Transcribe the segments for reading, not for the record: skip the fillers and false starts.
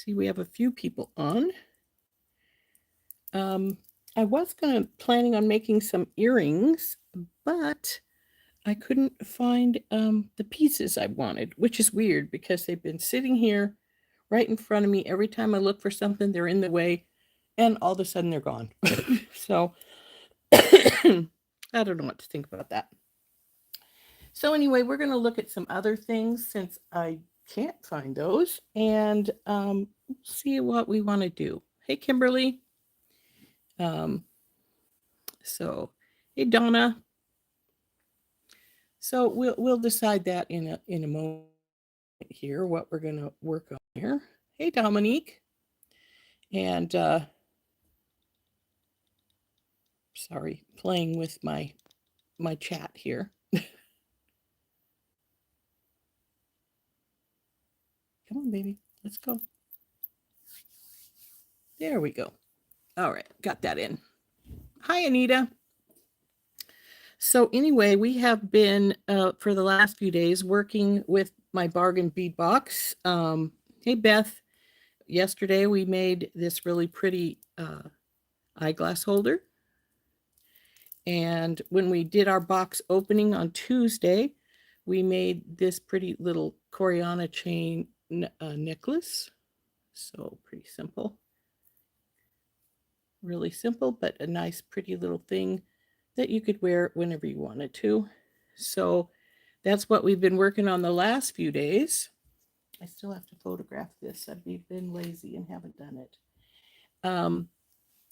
See, we have a few people on. I was planning on making some earrings, but I couldn't find the pieces I wanted, which is weird because they've been sitting here right in front of me. Every time I look for something, they're in the way, and all of a sudden they're gone. So I don't know what to think about that. So anyway, we're going to look at some other things since I can't find those, and see what we want to do. Hey, Kimberly. Um, so, hey, Donna. So we'll decide that in a moment here what we're going to work on here. Hey, Dominique. And sorry, playing with my chat here. Come on, baby. Let's go. There we go. All right, got that in. Hi, Anita. So anyway, we have been for the last few days working with my bargain bead box. Hey, Beth. Yesterday we made this really pretty eyeglass holder. And when we did our box opening on Tuesday, we made this pretty little Coriana chain necklace. So pretty simple. Really simple, but a nice pretty little thing that you could wear whenever you wanted to. So that's what we've been working on the last few days. I still have to photograph this. I've been lazy and haven't done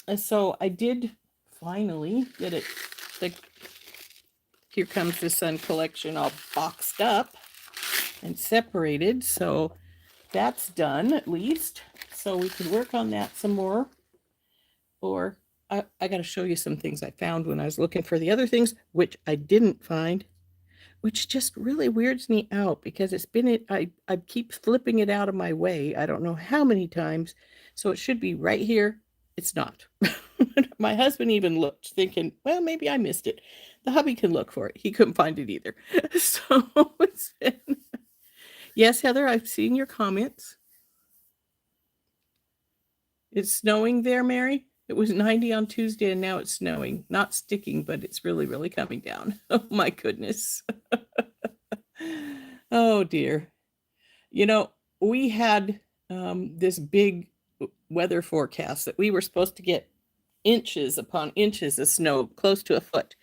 it. So I did finally get it. The Here Comes the Sun collection all boxed up and separated. So that's done at least. So we can work on that some more. Or I got to show you some things I found when I was looking for the other things, which I didn't find, which just really weirds me out because it's been I keep flipping it out of my way. I don't know how many times. So it should be right here. It's not. My husband even looked, thinking, well, maybe I missed it. The hubby can look for it. He couldn't find it either. So it's been... Yes, Heather, I've seen your comments. It's snowing there, Mary? It was 90 on Tuesday and now it's snowing. Not sticking, but it's really, really coming down. Oh my goodness. Oh dear. You know, we had this big weather forecast that we were supposed to get inches upon inches of snow, close to a foot.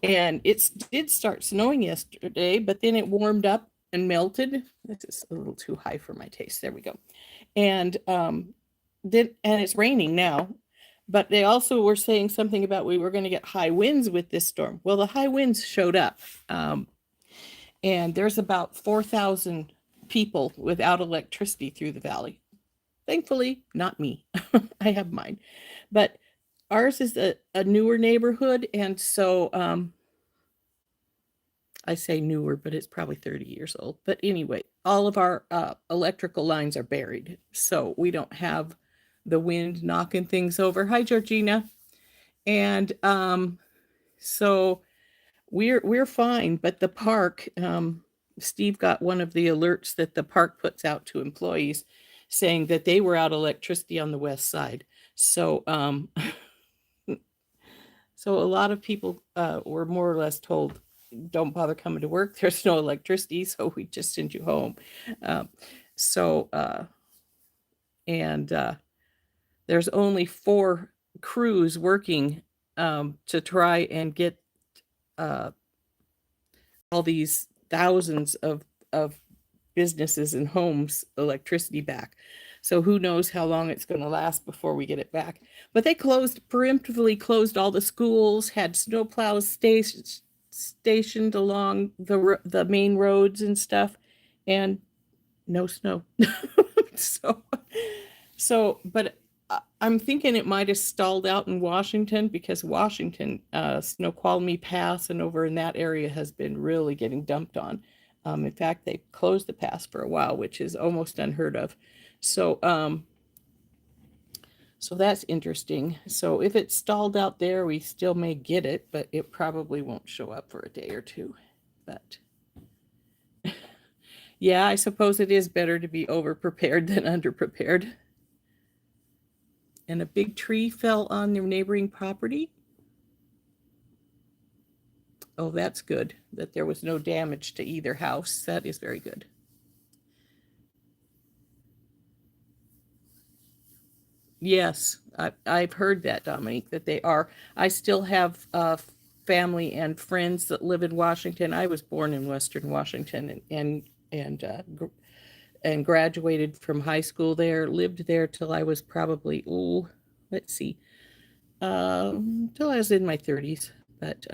And it did start snowing yesterday, but then it warmed up and melted. This is a little too high for my taste. There we go. And it's raining now. But they also were saying something about we were going to get high winds with this storm. Well, the high winds showed up. And there's about 4,000 people without electricity through the valley. Thankfully, not me. I have mine. But ours is a newer neighborhood. And so I say newer, but it's probably 30 years old. But anyway, all of our electrical lines are buried. So we don't have the wind knocking things over. Hi, Georgina. And so we're fine. But the park, Steve got one of the alerts that the park puts out to employees saying that they were out of electricity on the west side. So so a lot of people were more or less told, don't bother coming to work. There's no electricity, so we just send you home. There's only 4 crews working to try and get all these thousands of businesses and homes electricity back. So who knows how long it's going to last before we get it back. But they preemptively closed all the schools, had snowplows stationed along the main roads and stuff, and no snow. But I'm thinking it might have stalled out in Washington because Washington, Snoqualmie Pass and over in that area has been really getting dumped on. In fact, they closed the pass for a while, which is almost unheard of. So that's interesting. So if it's stalled out there, we still may get it, but it probably won't show up for a day or two. But Yeah, I suppose it is better to be over-prepared than under-prepared. And a big tree fell on their neighboring property. Oh, that's good that there was no damage to either house. That is very good. Yes, I've heard that, Dominique, that they are. I still have family and friends that live in Washington. I was born in Western Washington and graduated from high school there. Lived there till I was probably, oh, let's see, till I was in my 30s. But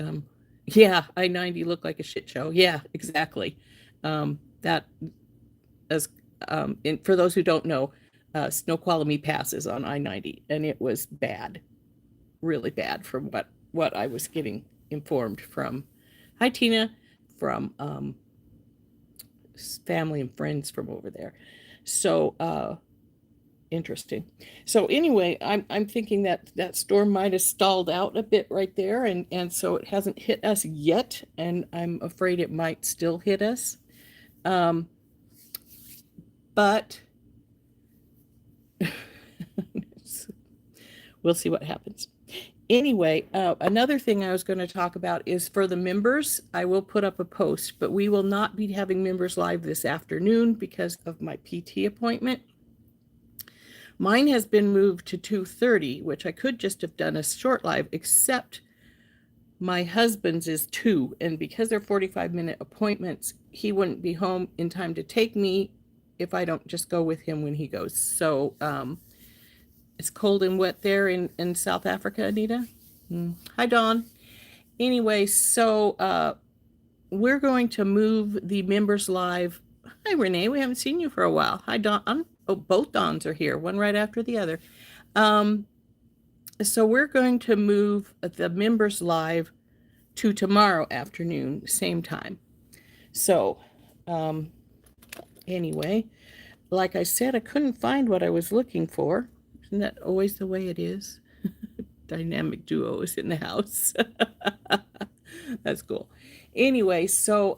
yeah, I-90 looked like a shit show. Yeah, exactly. That as and for those who don't know, Snoqualmie passes on I-90, and it was bad, really bad from what I was getting informed from. Hi, Tina, from family and friends from over there. So interesting. So anyway, I'm thinking that that storm might have stalled out a bit right there, and so it hasn't hit us yet, and I'm afraid it might still hit us. Um, but we'll see what happens. Anyway, another thing I was going to talk about is for the members. I will put up a post, but we will not be having members live this afternoon because of my PT appointment. Mine has been moved to 2:30, which I could just have done a short live, except my husband's is 2, and because they're 45-minute appointments, he wouldn't be home in time to take me if I don't just go with him when he goes. So it's cold and wet there in South Africa, Anita. Hi, Dawn. Anyway, so we're going to move the members live. Hi, Renee. We haven't seen you for a while. Hi, Dawn. Oh, both Dawns are here, one right after the other. So we're going to move the members live to tomorrow afternoon, same time. So anyway, like I said, I couldn't find what I was looking for. Isn't that always the way it is? Dynamic duo is in the house. That's cool. Anyway, so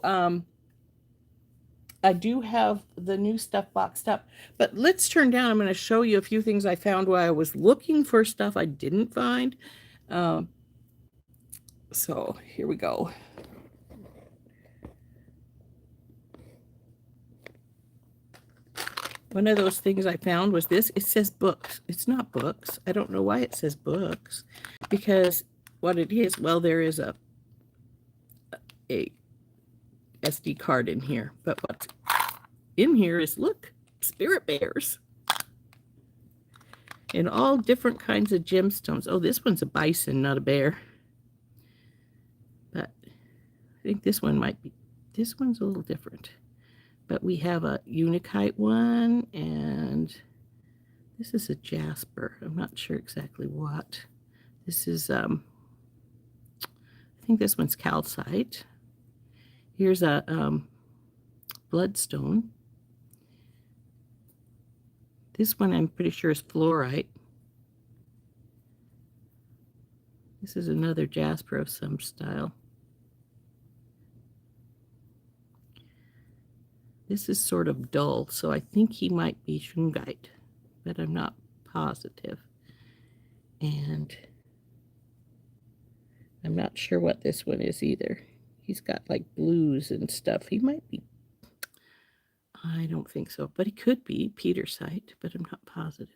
I do have the new stuff boxed up, but let's turn down. I'm going to show you a few things I found while I was looking for stuff I didn't find. So here we go. One of those things I found was this. It says books. It's not books. I don't know why it says books, because what it is, well, there is a SD card in here, but what's in here is, look, spirit bears and all different kinds of gemstones. Oh, this one's a bison, not a bear. But I think this one might be, this one's a little different. But we have a Unakite one, and this is a jasper. I'm not sure exactly what. This is, I think this one's calcite. Here's a bloodstone. This one I'm pretty sure is fluorite. This is another jasper of some style. This is sort of dull, so I think he might be shungite, but I'm not positive. And I'm not sure what this one is either. He's got like blues and stuff. He might be, I don't think so, but he could be petersite, but I'm not positive.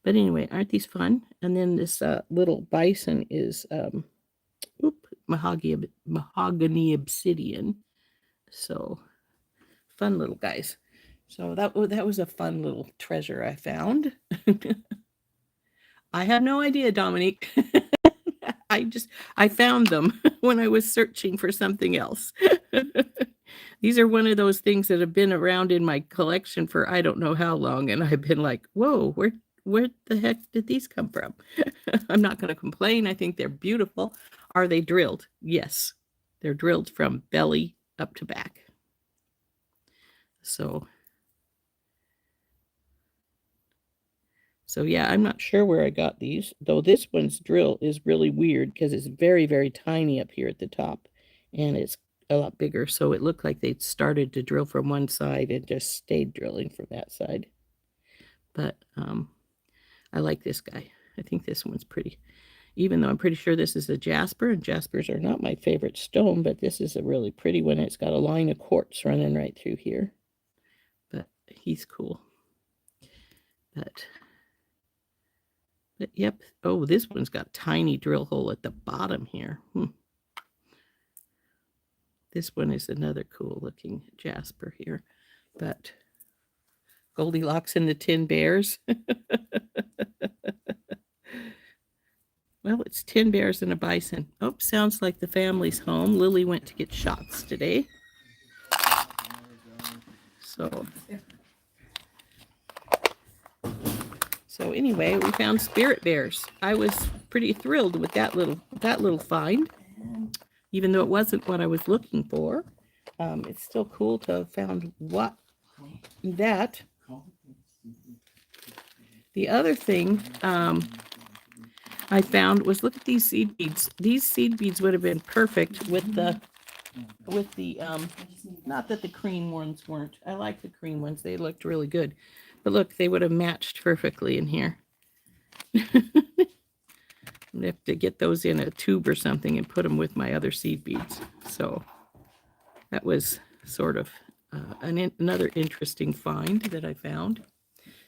But anyway, aren't these fun? And then this little bison is mahogany obsidian. So fun little guys. So that was a fun little treasure I found. I have no idea, Dominique. I found them when I was searching for something else. These are one of those things that have been around in my collection for I don't know how long, and I've been like, whoa, where the heck did these come from? I'm not going to complain. I think they're beautiful. Are they drilled? Yes. They're drilled from belly up to back. So yeah, I'm not sure where I got these, though this one's drill is really weird because it's very, very tiny up here at the top, and it's a lot bigger. So it looked like they'd started to drill from one side and just stayed drilling from that side. But I like this guy. I think this one's pretty. Even though I'm pretty sure this is a jasper, and jaspers are not my favorite stone, but this is a really pretty one. It's got a line of quartz running right through here. But he's cool. But yep. Oh, this one's got a tiny drill hole at the bottom here. This one is another cool looking jasper here. But Goldilocks and the Tin Bears. Well, it's 10 bears and a bison. Oh, sounds like the family's home. Lily went to get shots today. So anyway, we found spirit bears. I was pretty thrilled with that little find, even though it wasn't what I was looking for. It's still cool to have found that. The other thing I found was, look at these seed beads. These seed beads would have been perfect with the not that the cream ones weren't. I like the cream ones. They looked really good. But look, they would have matched perfectly in here. I have to get those in a tube or something and put them with my other seed beads. So that was sort of another interesting find that I found.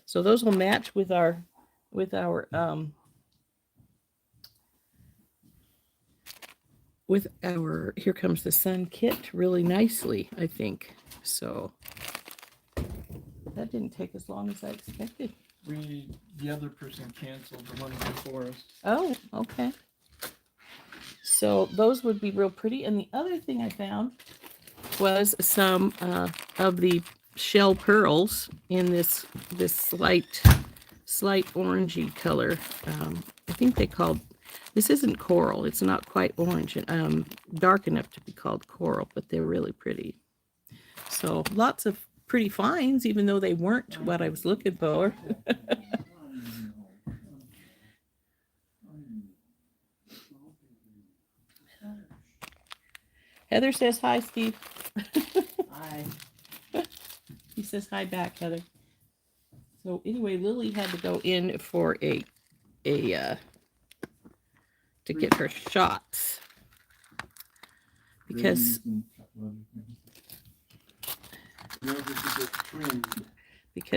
So those will match with our Here Comes the Sun kit really nicely, I think. So that didn't take as long as I expected. The other person canceled the one before us. Oh, okay. So those would be real pretty. And the other thing I found was some of the shell pearls in this slight orangey color. I think they called, this isn't coral. It's not quite orange, dark enough to be called coral, but they're really pretty. So lots of pretty finds, even though they weren't what I was looking for. Heather says hi, Steve. Hi. He says hi back, Heather. So anyway, Lily had to go in for to get her shots because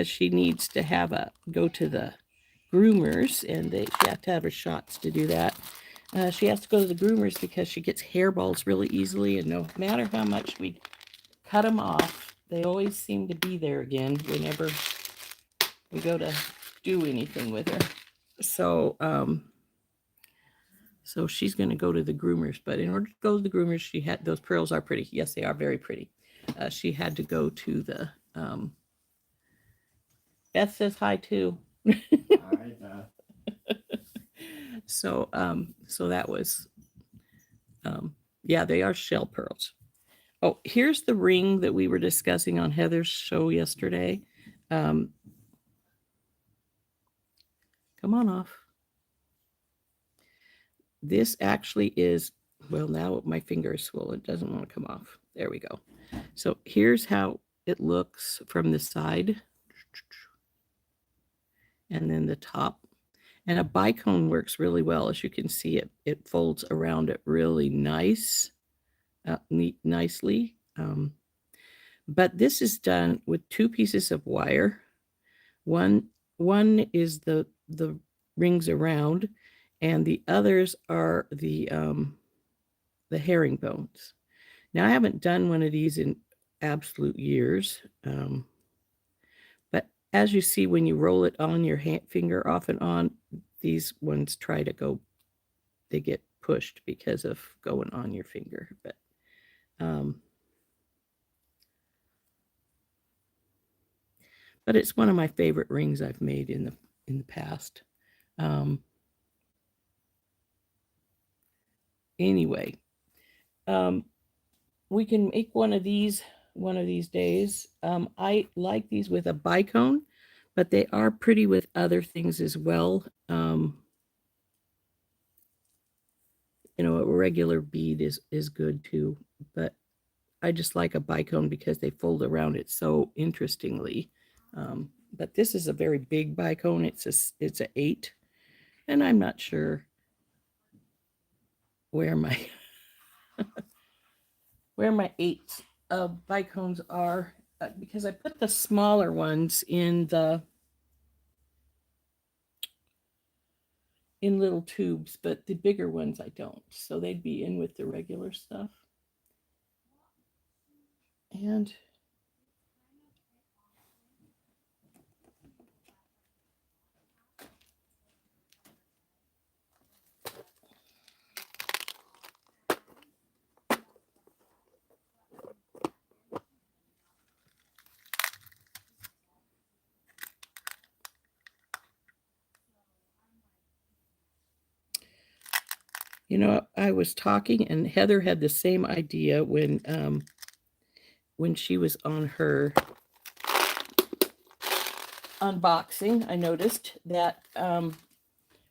she needs to go to the groomers, and she have to have her shots to do that. She has to go to the groomers because she gets hairballs really easily, and no matter how much we cut them off, they always seem to be there again whenever we go to do anything with her. So so she's going to go to the groomers, but in order to go to the groomers, those pearls are pretty. Yes, they are very pretty. She had to go to the Beth says hi too. Hi, Beth. So that was yeah, they are shell pearls. Oh, here's the ring that we were discussing on Heather's show yesterday. Come on off. This actually is, well, now my finger is swollen. It doesn't want to come off. There we go. So here's how it looks from the side. And then the top. And a bicone works really well. As you can see, it folds around it really nicely. But this is done with 2 pieces of wire. One is the rings around, and the others are the herringbones. Now, I haven't done one of these in absolute years, but as you see, when you roll it on your finger off and on, these ones they get pushed because of going on your finger. But it's one of my favorite rings I've made in the past. Anyway, we can make one of these days. I like these with a bicone, but they are pretty with other things as well. A regular bead is good too, but I just like a bicone because they fold around it so interestingly. But this is a very big bicone. It's a 8, and I'm not sure where my where my 8 bicones are because I put the smaller ones in little tubes, but the bigger ones I don't. So they'd be in with the regular stuff. And you know, I was talking, and Heather had the same idea when she was on her unboxing. I noticed that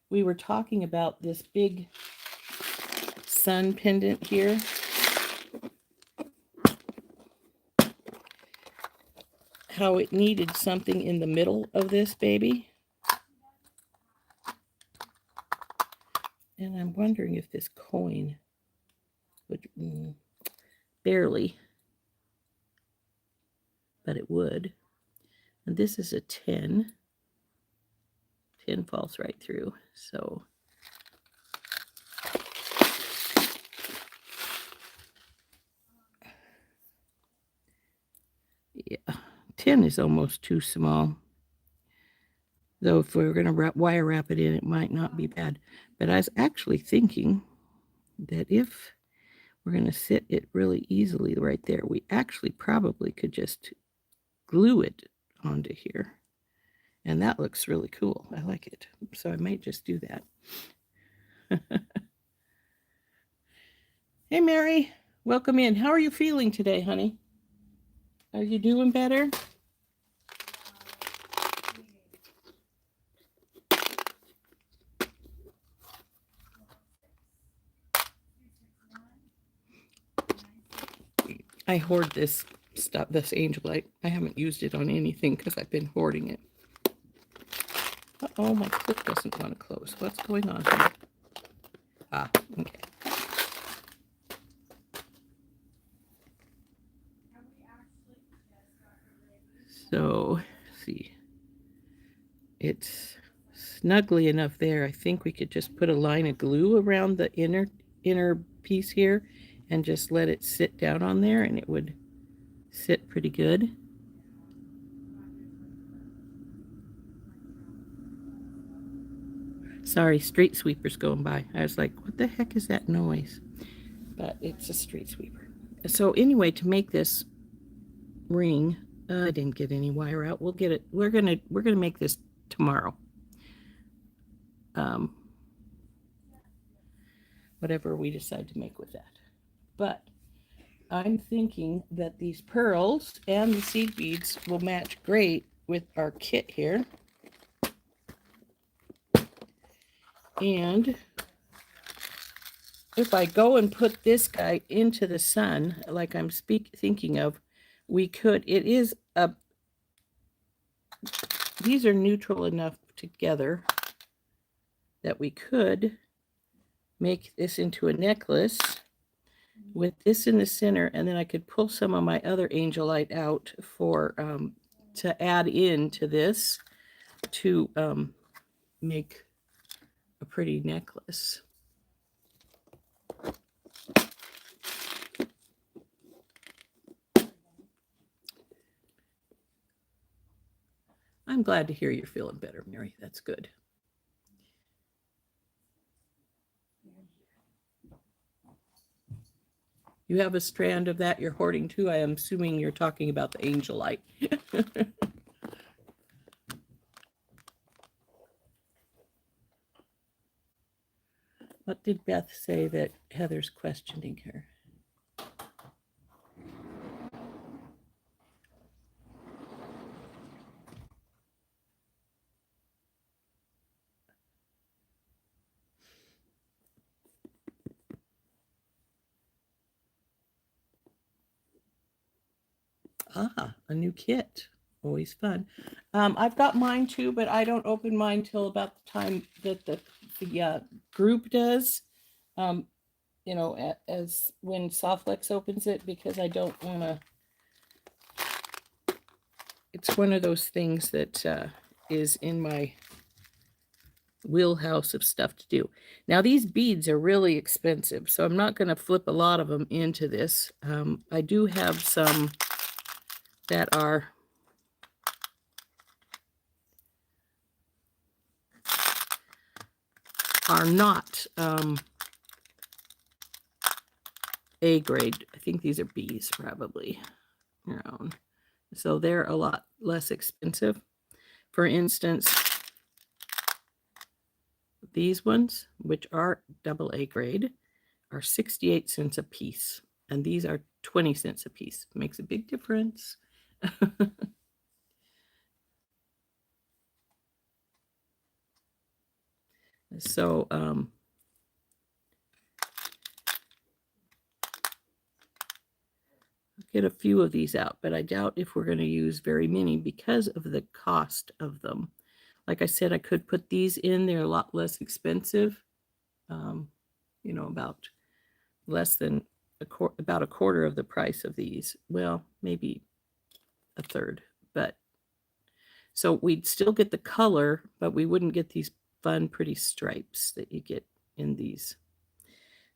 we were talking about this big sun pendant here. How it needed something in the middle of this baby. And I'm wondering if this coin would, barely, but it would. And this is a 10. 10 falls right through. So yeah, 10 is almost too small. Though if we were going to wire wrap it in, it might not be bad. But I was actually thinking that if we're going to sit it really easily right there, we actually probably could just glue it onto here. And that looks really cool. I like it. So I might just do that. Hey, Mary. Welcome in. How are you feeling today, honey? Are you doing better? I hoard this stuff, this angel light. I haven't used it on anything because I've been hoarding it. Uh-oh, my clip doesn't want to close. What's going on here? Ah, okay. So, let's see. It's snugly enough there. I think we could just put a line of glue around the inner piece here and just let it sit down on there, and it would sit pretty good. Sorry, street sweepers going by. I was like, what the heck is that noise? But it's a street sweeper. So anyway, to make this ring, I didn't get any wire out. We'll get it. We're gonna make this tomorrow. Whatever we decide to make with that. But I'm thinking that these pearls and the seed beads will match great with our kit here. And if I go and put this guy into the sun, like I'm thinking of, we could, these are neutral enough together that we could make this into a necklace with this in the center, and then I could pull some of my other angel light out for to add into this to make a pretty necklace. I'm glad to hear you're feeling better, Mary. That's good. You have a strand of that you're hoarding too. I am assuming you're talking about the angel light. What did Beth say that Heather's questioning her? Ah, a new kit. Always fun. I've got mine too, but I don't open mine till about the time that the group does. You know, as when Softlex opens it, because I don't want to. It's one of those things that is in my wheelhouse of stuff to do. Now, these beads are really expensive, so I'm not going to flip a lot of them into this. I do have some that are not A grade. I think these are B's probably around. So they're a lot less expensive. For instance, these ones, which are AA grade, are 68 cents a piece. And these are 20 cents a piece. Makes a big difference. So, get a few of these out, but I doubt if we're going to use very many because of the cost of them. Like I said, I could put these in. They're a lot less expensive. You know, about less than about a quarter of the price of these. Well, maybe a third, but so we'd still get the color, but we wouldn't get these fun, pretty stripes that you get in these.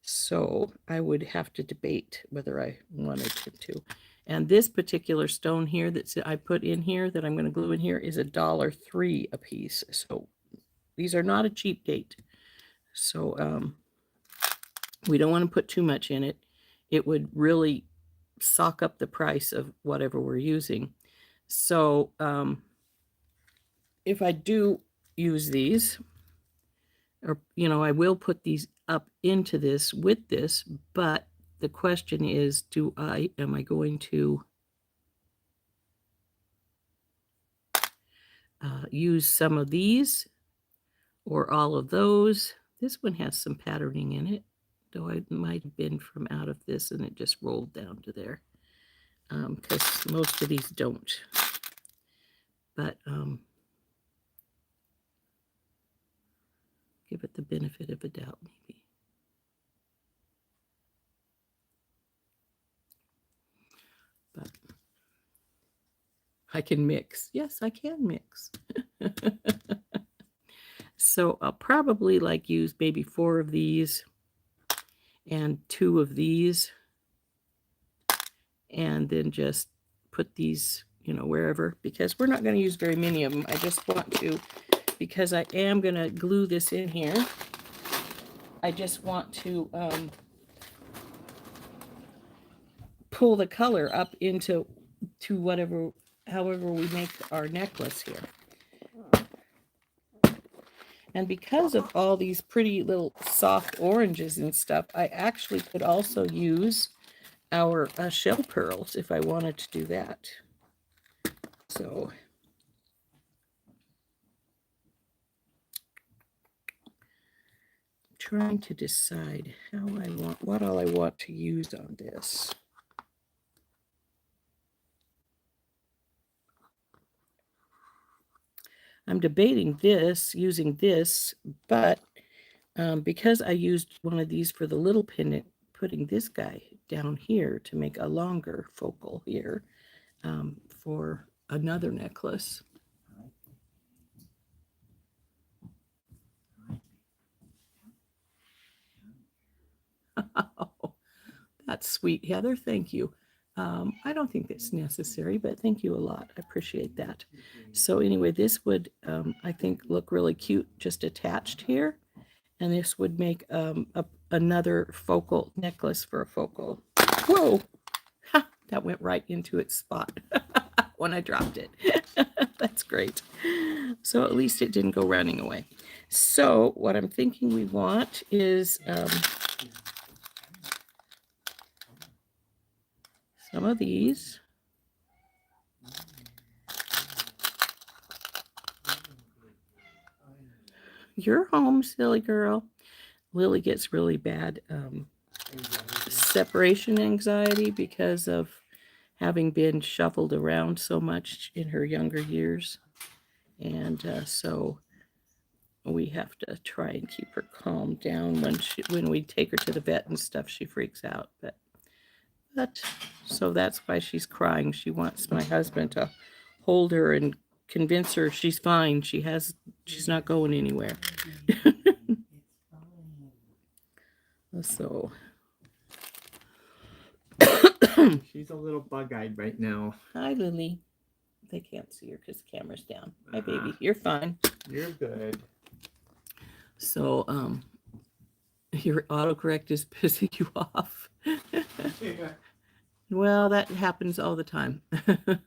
So I would have to debate whether I wanted to. And this particular stone here that I put in here that I'm going to glue in here is $1.03 a piece. So these are not a cheap date. So we don't want to put too much in it. It would really sock up the price of whatever we're using. So if I do use these, or, you know, I will put these up into this with this, but the question is, am I going to use some of these or all of those? This one has some patterning in it, though it might have been from out of this and it just rolled down to there, because most of these don't. But give it the benefit of a doubt, maybe. But I can mix. Yes, I can mix. So I'll probably use maybe 4 of these and 2 of these, and then just put these, you know, wherever, because we're not going to use very many of them. I just want to, because I am going to glue this in here, I just want to pull the color up into however we make our necklace here. And because of all these pretty little soft oranges and stuff, I actually could also use our shell pearls if I wanted to do that. So I'm trying to decide what all I want to use on this. I'm debating using this, but because I used one of these for the little pendant, putting this guy down here to make a longer focal here for another necklace. Oh, that's sweet, Heather. Thank you. I don't think that's necessary, but thank you a lot. I appreciate that. So anyway, this would, I think, look really cute just attached here. And this would make another focal necklace for a focal. Whoa! Ha, that went right into its spot when I dropped it. That's great. So at least it didn't go running away. So what I'm thinking we want is some of these. You're home, silly girl. Lily gets really bad separation anxiety because of having been shuffled around so much in her younger years. And so we have to try and keep her calm down when we take her to the vet and stuff. She freaks out, but so that's why she's crying. She wants my husband to hold her and convince her she's fine. She's not going anywhere. So she's a little bug-eyed right now. hi, Lily. They can't see her because the camera's down. Hi, baby. You're fine. You're good. So, your autocorrect is pissing you off. Well, that happens all the time. It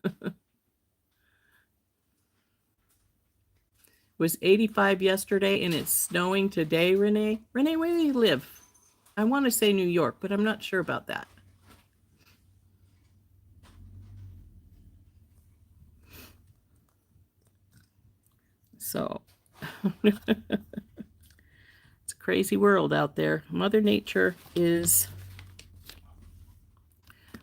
was 85 yesterday and it's snowing today, Renee. Renee, where do you live? I want to say New York, but I'm not sure about that. So, it's a crazy world out there. Mother Nature is...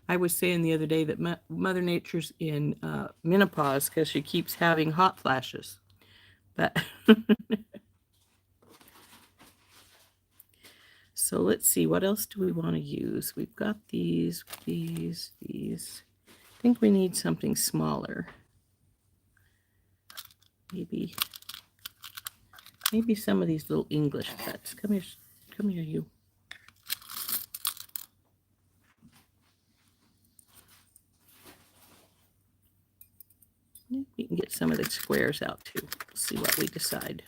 I was saying the other day that Mother Nature's in menopause because she keeps having hot flashes. But so let's see, what else do we want to use? We've got these. I think we need something smaller. Maybe some of these little English cuts. Come here, you. We can get some of the squares out too. We'll see what we decide.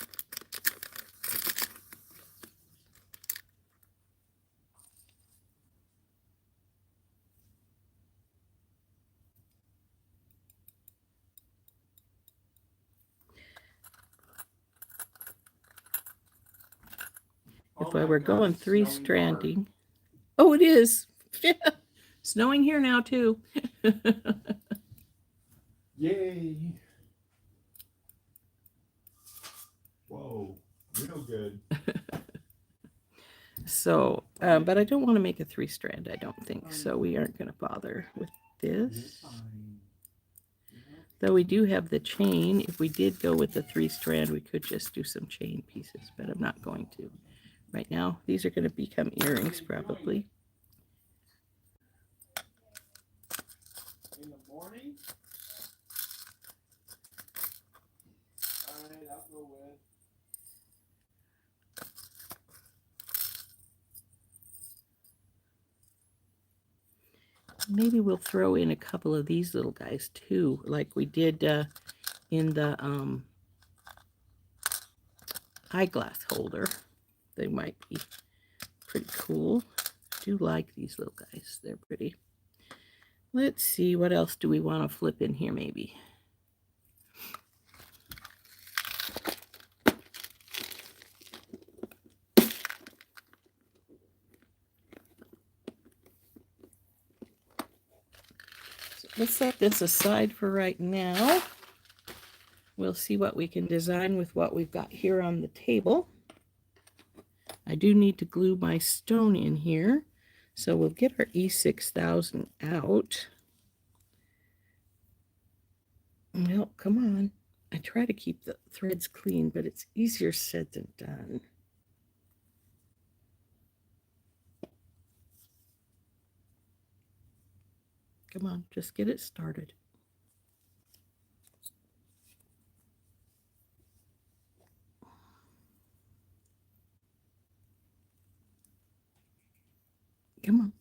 If I were going three-stranding. Oh, it is. Snowing here now too. Yay. Whoa, real good. So, but I don't want to make a three-strand, I don't think. So we aren't going to bother with this. Though we do have the chain. If we did go with the three-strand, we could just do some chain pieces, but I'm not going to. Right now, these are going to become earrings probably. In the morning? Alright, I'll go with. Maybe we'll throw in a couple of these little guys too, like we did in the eyeglass holder. They might be pretty cool. I do like these little guys. They're pretty. Let's see, what else do we want to flip in here maybe? Let's set this aside for right now. We'll see what we can design with what we've got here on the table. I do need to glue my stone in here. So we'll get our E6000 out. Well, come on. I try to keep the threads clean, but it's easier said than done. Come on, just get it started. Come on.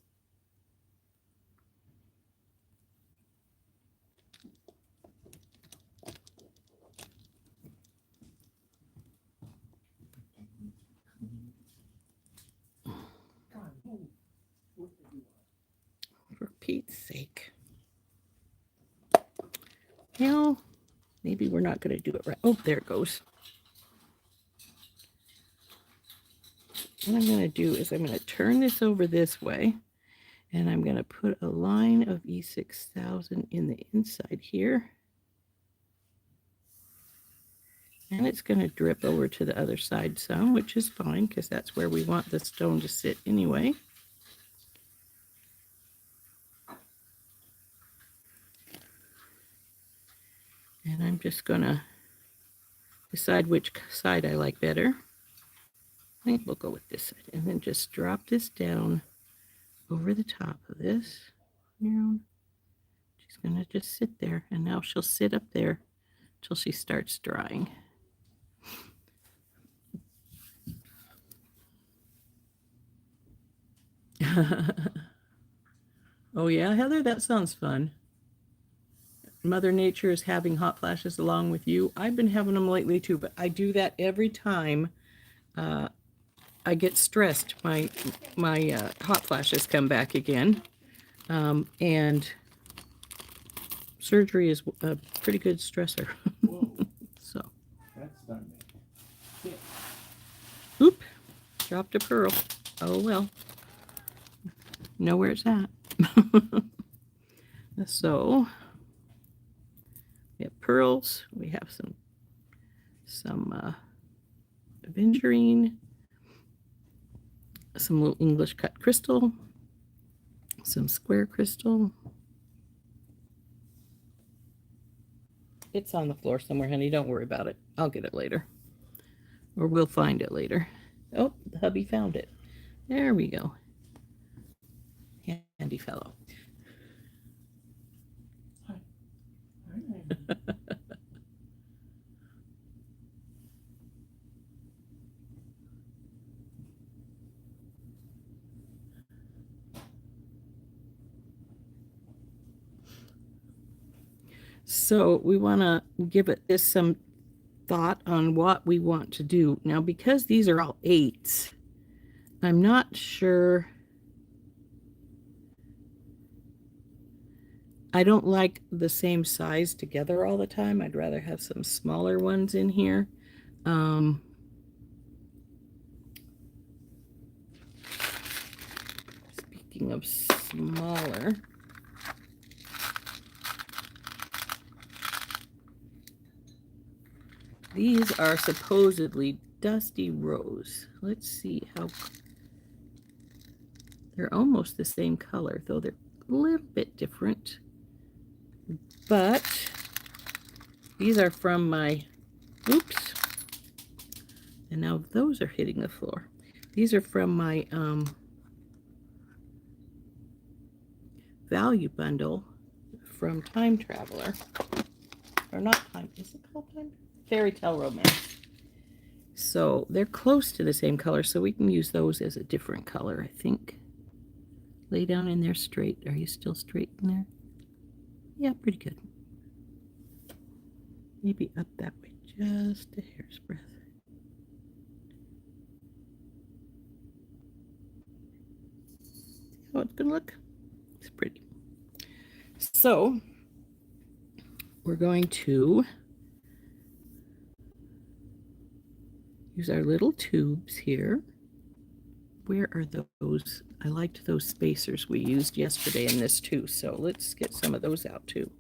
For Pete's sake. Well, maybe we're not going to do it right. Oh, there it goes. What I'm going to do is I'm going to turn this over this way, and I'm going to put a line of E6000 in the inside here. And it's going to drip over to the other side some, which is fine because that's where we want the stone to sit anyway. just gonna decide which side I like better. I think we'll go with this side, and then just drop this down over the top of this. Down. She's gonna just sit there, and now she'll sit up there till she starts drying. Oh yeah, Heather, that sounds fun. Mother Nature is having hot flashes along with you. I've been having them lately too, but I do that every time I get stressed. My hot flashes come back again, and surgery is a pretty good stressor. Whoa, So, that's done me. oop, dropped a pearl. Oh well, know where it's at. So we have pearls. We have some aventurine, some little English cut crystal, some square crystal. It's on the floor somewhere, honey. Don't worry about it. I'll get it later. Or we'll find it later. Oh, the hubby found it. There we go. Handy fellow. So we want to give this some thought on what we want to do. Now, because these are all 8s, I'm not sure. I don't like the same size together all the time. I'd rather have some smaller ones in here. Speaking of smaller, these are supposedly Dusty Rose. Let's see how they're almost the same color, though they're a little bit different. But these are from my, oops, and now those are hitting the floor. These are from my value bundle from Time Traveler. Or not Time, is it called Time? Fairy Tale Romance. So they're close to the same color, so we can use those as a different color, I think. Lay down in there straight. Are you still straight in there? Yeah, pretty good. Maybe up that way, just a hair's breadth. See how it's gonna look? It's pretty. So we're going to use our little tubes here. Where are those? I liked those spacers we used yesterday in this too, so let's get some of those out too.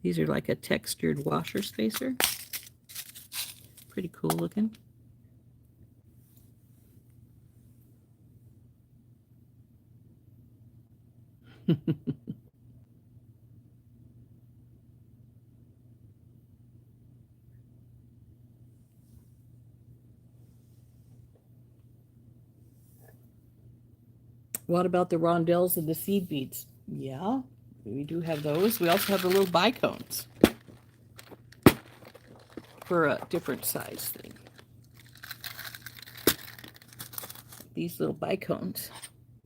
These are like a textured washer spacer. Pretty cool looking. What about the rondelles and the seed beads? Yeah, we do have those. We also have the little bicones for a different size thing. These little bicones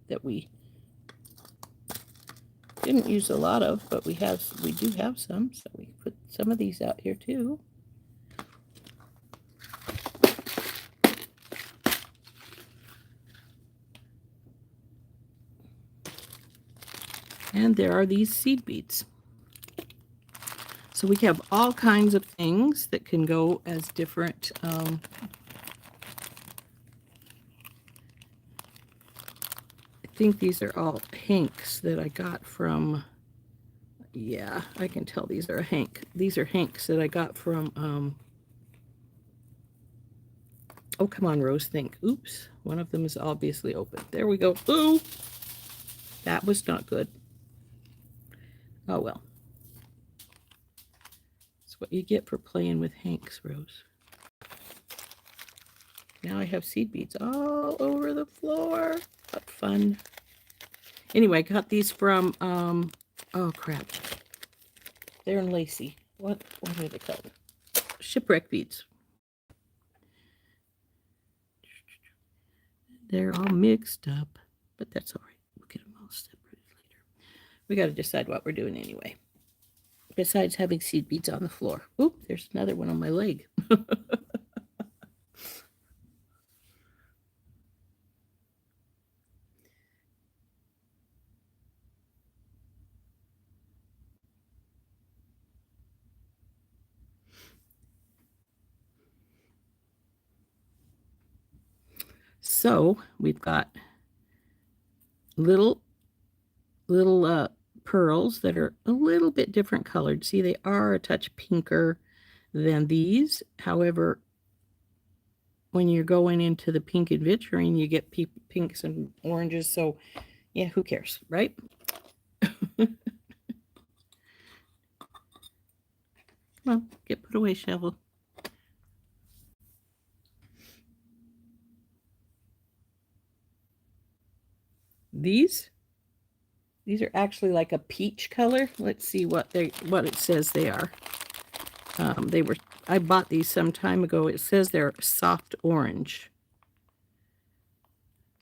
that we didn't use a lot of, but we do have some, so we put some of these out here too. And there are these seed beads. So we have all kinds of things that can go as different I think these are all hanks that I got from, yeah, I can tell these are a hank. These are hanks that I got from, oh, come on, Rose, think. Oops, one of them is obviously open. There we go. Ooh! That was not good. Oh well. That's what you get for playing with Hanks, Rose. Now I have seed beads all over the floor. What fun. Anyway, I got these from, oh crap. They're in Lacey. What are they called? Shipwreck beads. They're all mixed up, but that's all right. We'll get them all separated later. We got to decide what we're doing anyway. Besides having seed beads on the floor. Oop, there's another one on my leg. So we've got little pearls that are a little bit different colored. See, they are a touch pinker than these. However, when you're going into the pink aventurine, you get pinks and oranges. So yeah, who cares, right? Well, get put away, shovel. These are actually like a peach color. Let's see what it says they are. I bought these some time ago. It says they're soft orange.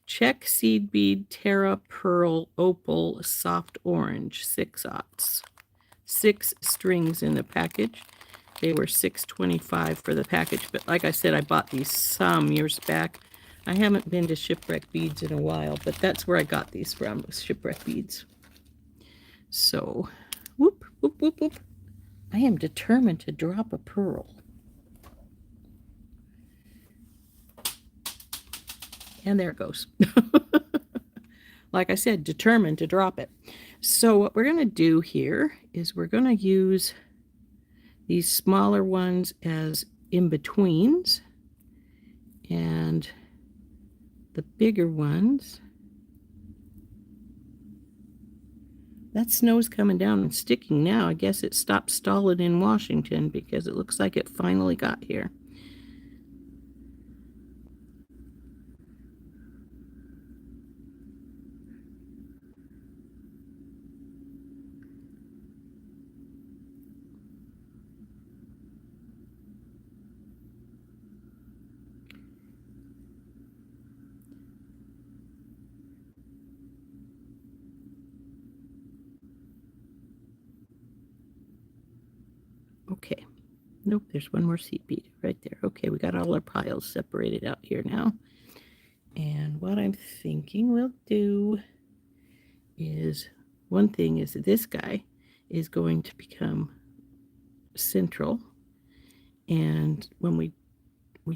Check seed bead, Terra pearl, opal, soft orange, 6/0. 6 strings in the package. They were $6.25 for the package, but like I said, I bought these some years back. I haven't been to Shipwreck Beads in a while, but that's where I got these from, was Shipwreck Beads. So, whoop, whoop, whoop, whoop. I am determined to drop a pearl. And there it goes. Like I said, determined to drop it. So what we're going to do here is we're going to use these smaller ones as in-betweens. And the bigger ones. That snow's coming down and sticking now. I guess it stopped stalling in Washington because it looks like it finally got here. Okay. Nope, there's one more seed bead right there. Okay, we got all our piles separated out here now. And what I'm thinking we'll do is, one thing is that this guy is going to become central. And when we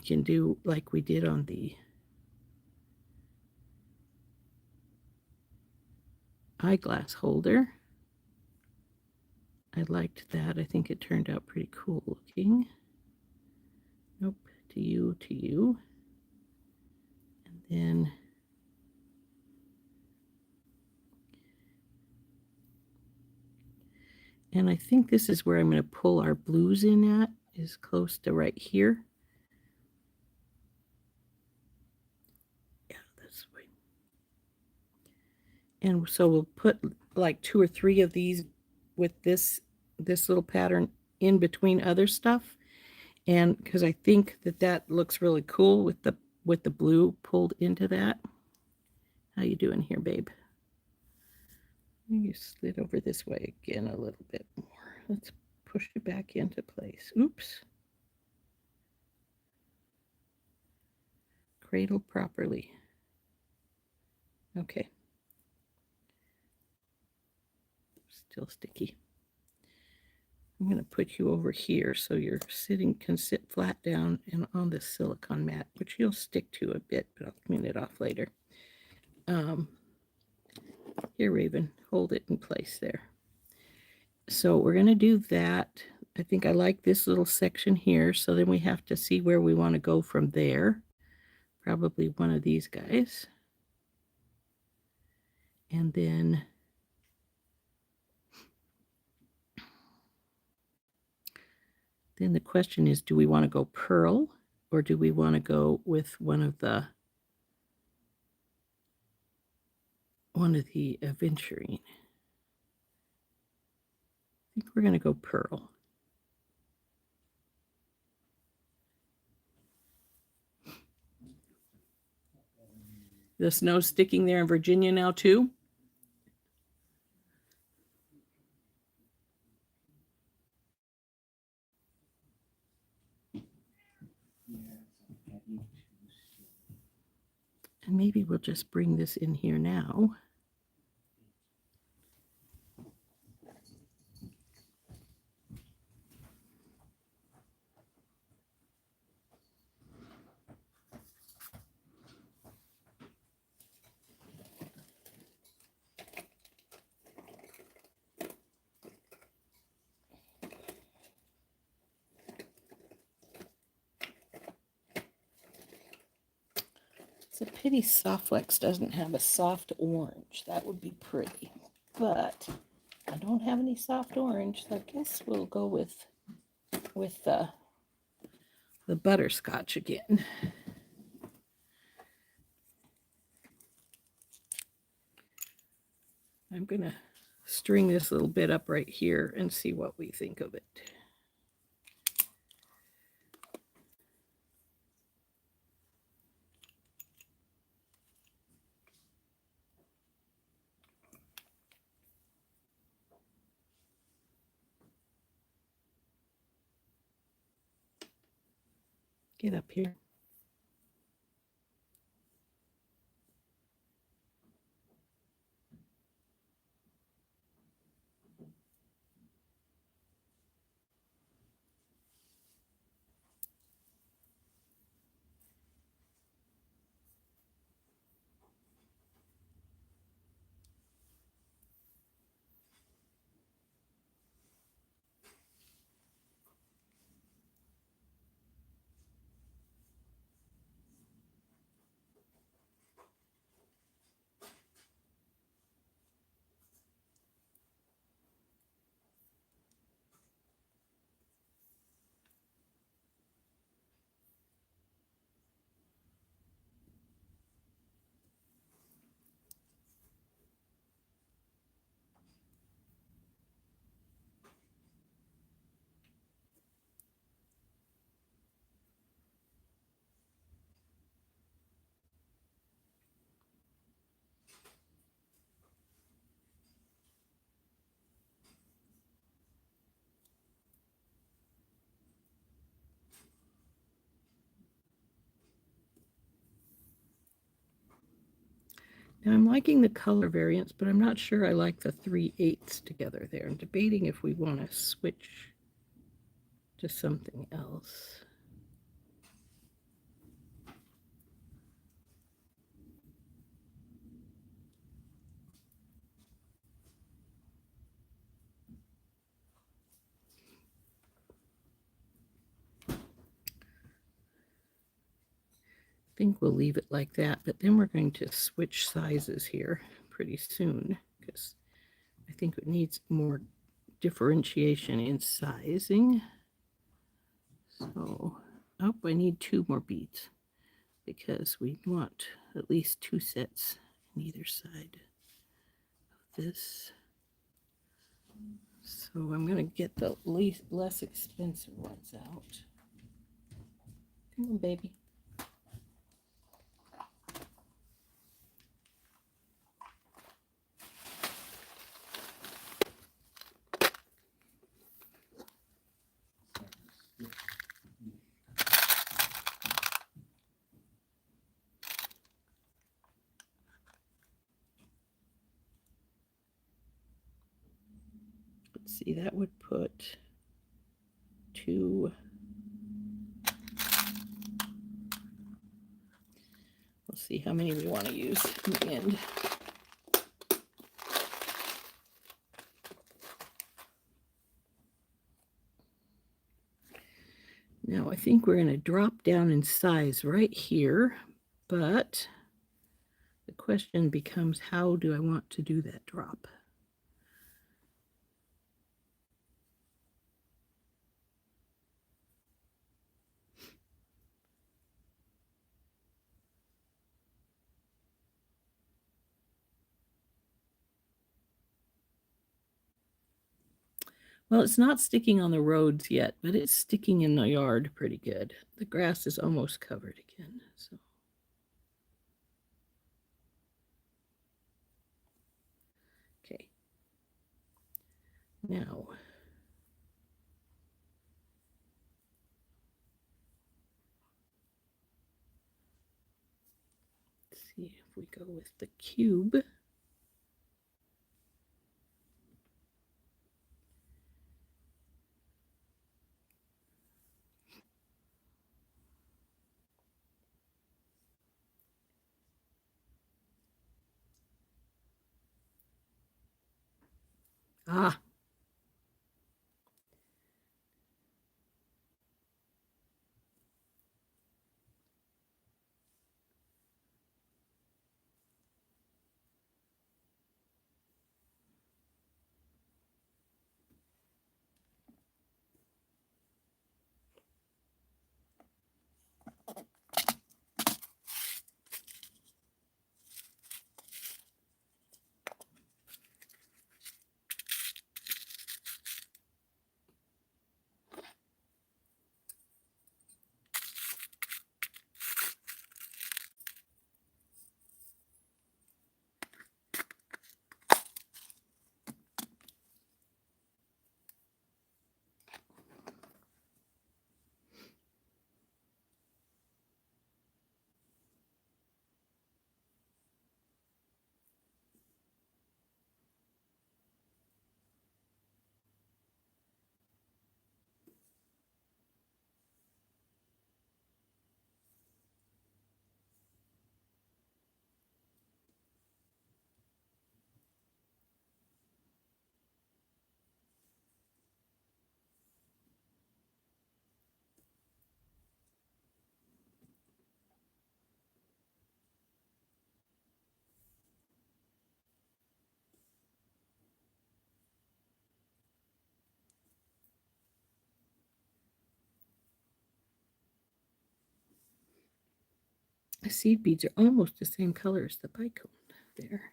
can do like we did on the eyeglass holder. I liked that. I think it turned out pretty cool looking. Nope, to you, to you. And then I think this is where I'm going to pull our blues in at, is close to right here. Yeah, this way. And so we'll put like 2 or 3 of these with this little pattern in between other stuff, and because I think that looks really cool with the blue pulled into that. How you doing here, babe? You slid over this way again a little bit more. Let's push it back into place. Oops. Cradle properly. Okay. Still sticky. I'm going to put you over here so your can sit flat down and on this silicone mat, which you'll stick to a bit, but I'll clean it off later. Here, Raven, hold it in place there. So we're going to do that. I think I like this little section here, so then we have to see where we want to go from there. Probably one of these guys. And then the question is, do we want to go pearl or do we want to go with one of the aventurine? I think we're going to go pearl. The snow's sticking there in Virginia now too. And maybe we'll just bring this in here now. It's a pity Softflex doesn't have a soft orange. That would be pretty. But I don't have any soft orange, so I guess we'll go with the butterscotch again. I'm going to string this little bit up right here and see what we think of it. Get up here. Now I'm liking the color variants, but I'm not sure I like the 3/8 together there. I'm debating if we want to switch to something else. I think we'll leave it like that, but then we're going to switch sizes here pretty soon because I think it needs more differentiation in sizing. So, oh, I need 2 more beads because we want at least 2 sets on either side of this. So I'm going to get the less expensive ones out. Come on, baby. See, that would put 2. We'll see how many we want to use in the end. Now I think we're going to drop down in size right here, but the question becomes, how do I want to do that drop? Well, it's not sticking on the roads yet, but it's sticking in the yard pretty good. The grass is almost covered again. So. Okay. Now, let's see if we go with the cube. Ah. The seed beads are almost the same color as the bicone there.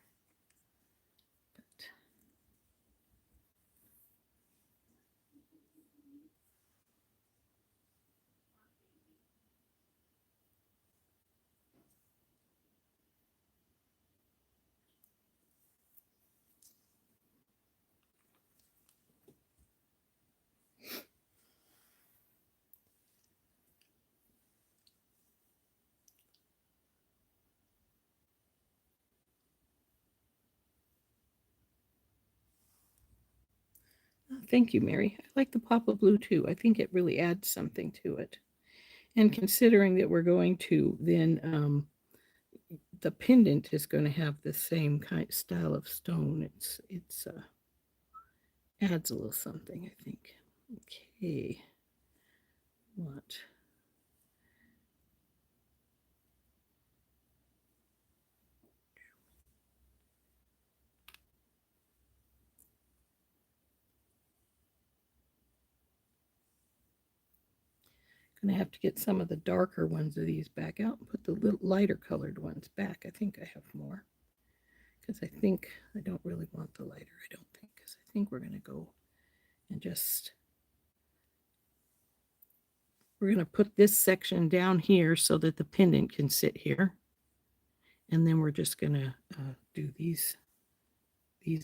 But thank you, Mary. I like the pop of blue too. I think it really adds something to it. And considering that we're going to then the pendant is going to have the same kind style of stone. It's adds a little something, I think. Okay. What? Going to have to get some of the darker ones of these back out and put the little lighter colored ones back. I think I have more. Because I think I don't really want the lighter. I don't think. Because I think we're going to go and just... We're going to put this section down here so that the pendant can sit here. And then we're just going to do these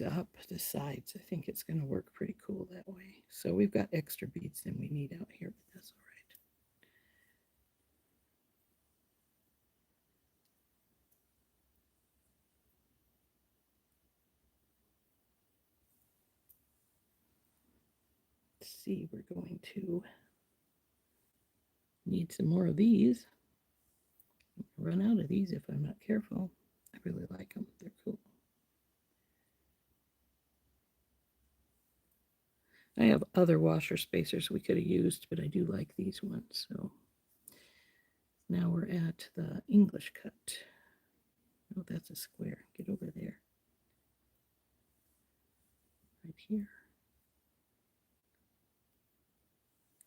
up the sides. I think it's going to work pretty cool that way. So we've got extra beads than we need out here, but that's all right. Let's see, we're going to need some more of these. I'll run out of these if I'm not careful. I really like them. They're cool. I have other washer spacers we could have used, but I do like these ones. So now we're at the English cut. Oh, that's a square. Get over there. Right here.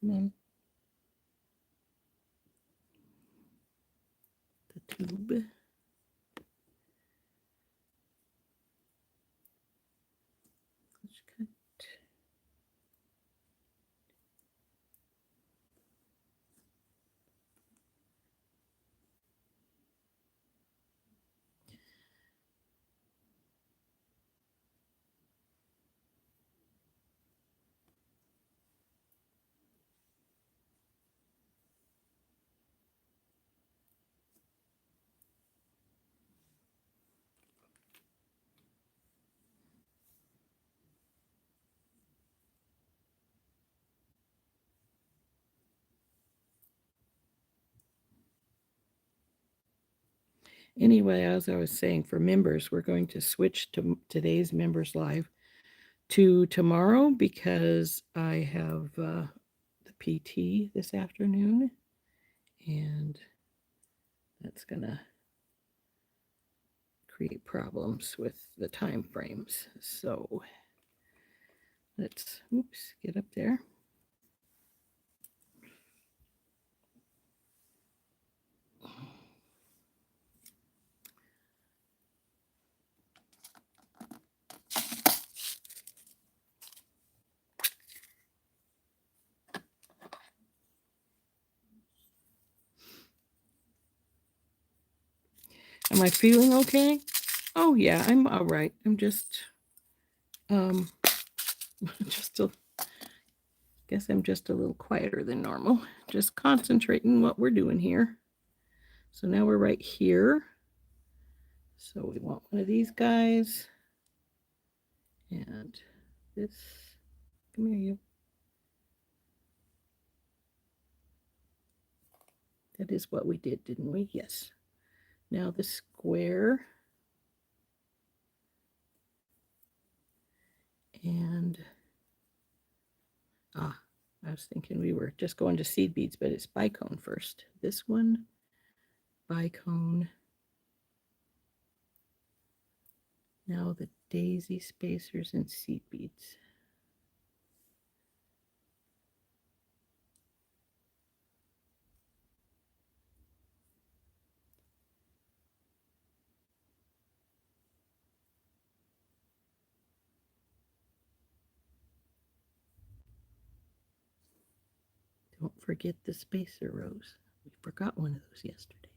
Come on. The tube. Let's cut. Anyway, as I was saying, for members, we're going to switch to today's members live to tomorrow because I have the PT this afternoon, and that's gonna create problems with the time frames. So let's get up there. Am I feeling okay? Oh yeah, I'm all right. I'm just just a guess I'm just a little quieter than normal. Just concentrating what we're doing here. So now we're right here. So we want one of these guys. And this, come here, you. That is what we did, didn't we? Yes. Now the square. And, I was thinking we were just going to seed beads, but it's bicone first. This one, bicone. Now the daisy spacers and seed beads. Don't forget the spacer rows. We forgot one of those yesterday.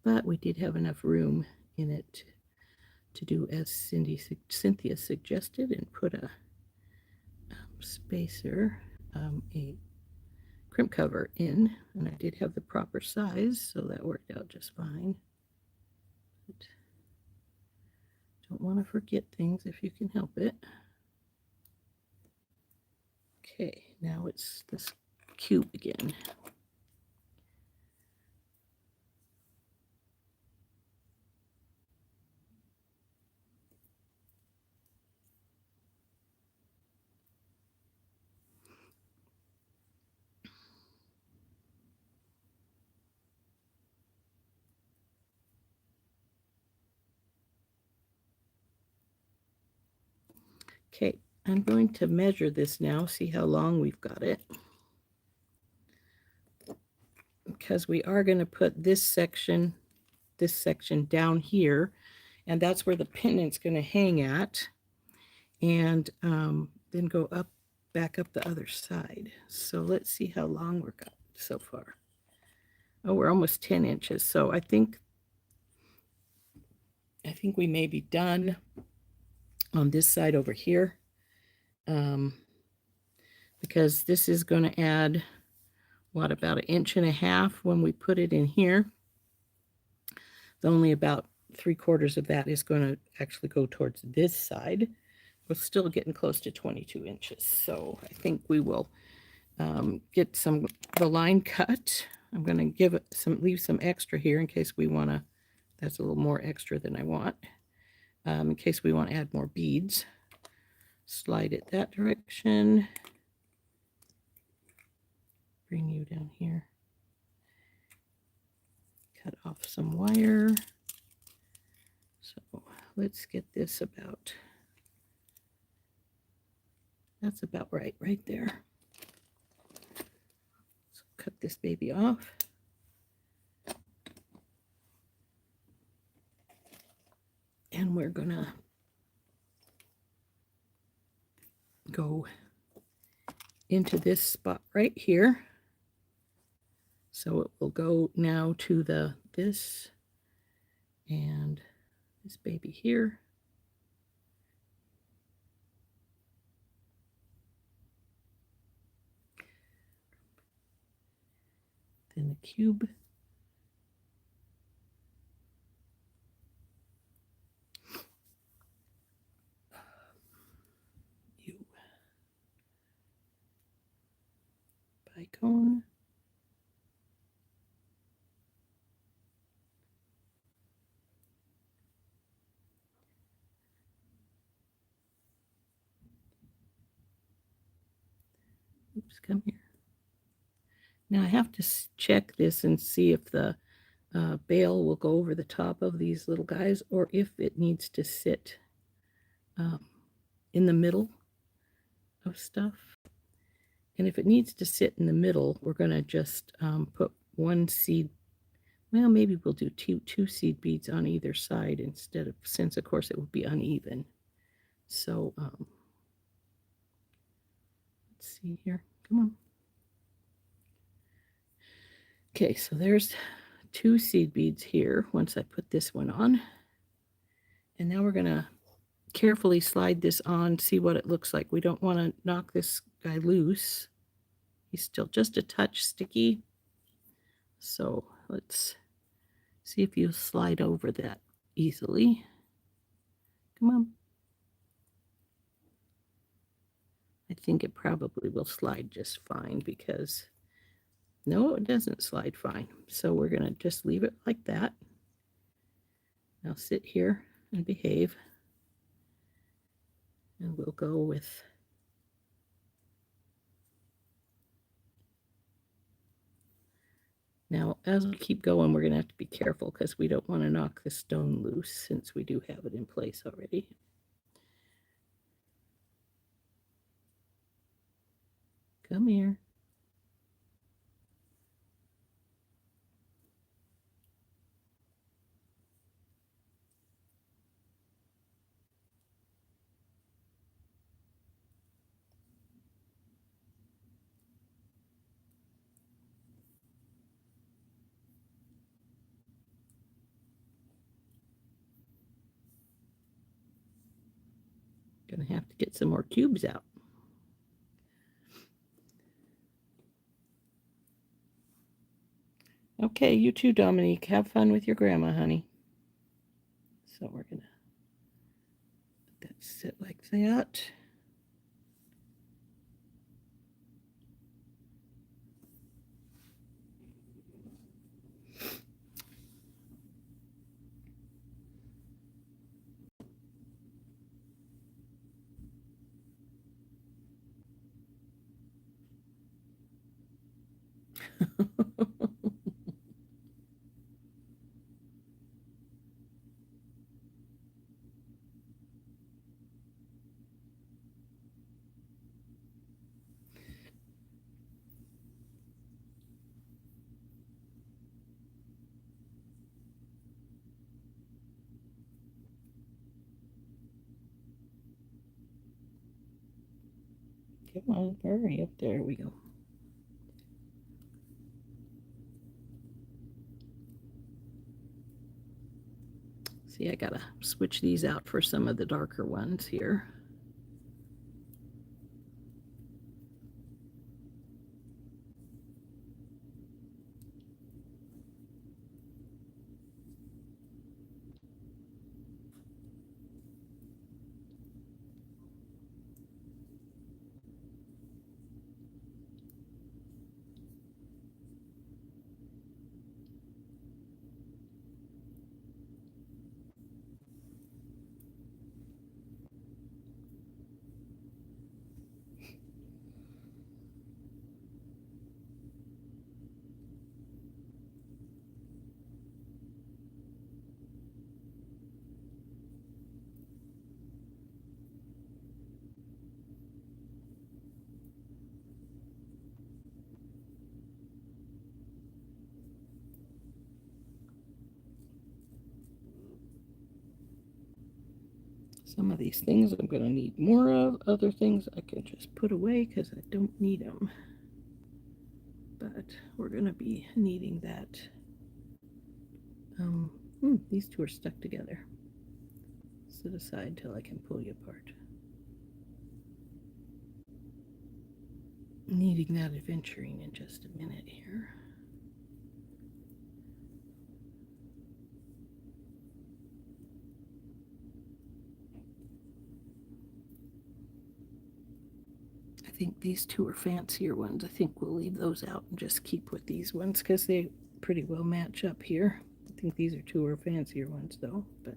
But we did have enough room in it to do as Cynthia suggested and put a spacer, a crimp cover in, and I did have the proper size, so that worked out just fine. But don't want to forget things if you can help it. Okay, now it's this cube again. Okay, I'm going to measure this now, see how long we've got it. Because we are going to put this section down here, and that's where the pendant's going to hang at, and then go up, back up the other side. So let's see how long we've got so far. Oh, we're almost 10 inches. So I think we may be done on this side over here, because this is going to add, what, about 1.5 inches when we put it in here. Only about 3/4 of that is going to actually go towards this side. We're still getting close to 22 inches. So I think we will get the line cut. I'm going to give it leave some extra here in case we want to, that's a little more extra than I want, in case we want to add more beads. Slide it that direction. Bring you down here. Cut off some wire. So let's get this about, that's about right there. So cut this baby off. And we're gonna go into this spot right here. So it will go now to this and this baby here. Then the cube. U. Bicone. Oops, come here. Now I have to check this and see if the bail will go over the top of these little guys or if it needs to sit in the middle of stuff. And if it needs to sit in the middle, we're going to just put one seed. Well, maybe we'll do two seed beads on either side instead of, since of course it would be uneven. So let's see here. Come on. Okay, so there's 2 seed beads here once I put this one on. And now we're going to carefully slide this on, see what it looks like. We don't want to knock this guy loose. He's still just a touch sticky. So let's see if you slide over that easily. Come on. I think it probably will slide just fine because no, it doesn't slide fine. So we're going to just leave it like that. Now sit here and behave. And we'll go with now as we keep going, we're going to have to be careful because we don't want to knock the stone loose since we do have it in place already. Come here. Gonna have to get some more cubes out. Okay, you too, Dominique. Have fun with your grandma, honey. So we're gonna let that sit like that. Come on, hurry up. There we go. See, I gotta switch these out for some of the darker ones here. Some of these things I'm going to need more of. Other things I can just put away because I don't need them. But we're going to be needing that. These two are stuck together. Sit aside till I can pull you apart. Needing that adventuring in just a minute here. I think these two are fancier ones. I think we'll leave those out and just keep with these ones because they pretty well match up here. I think these are two are fancier ones though, but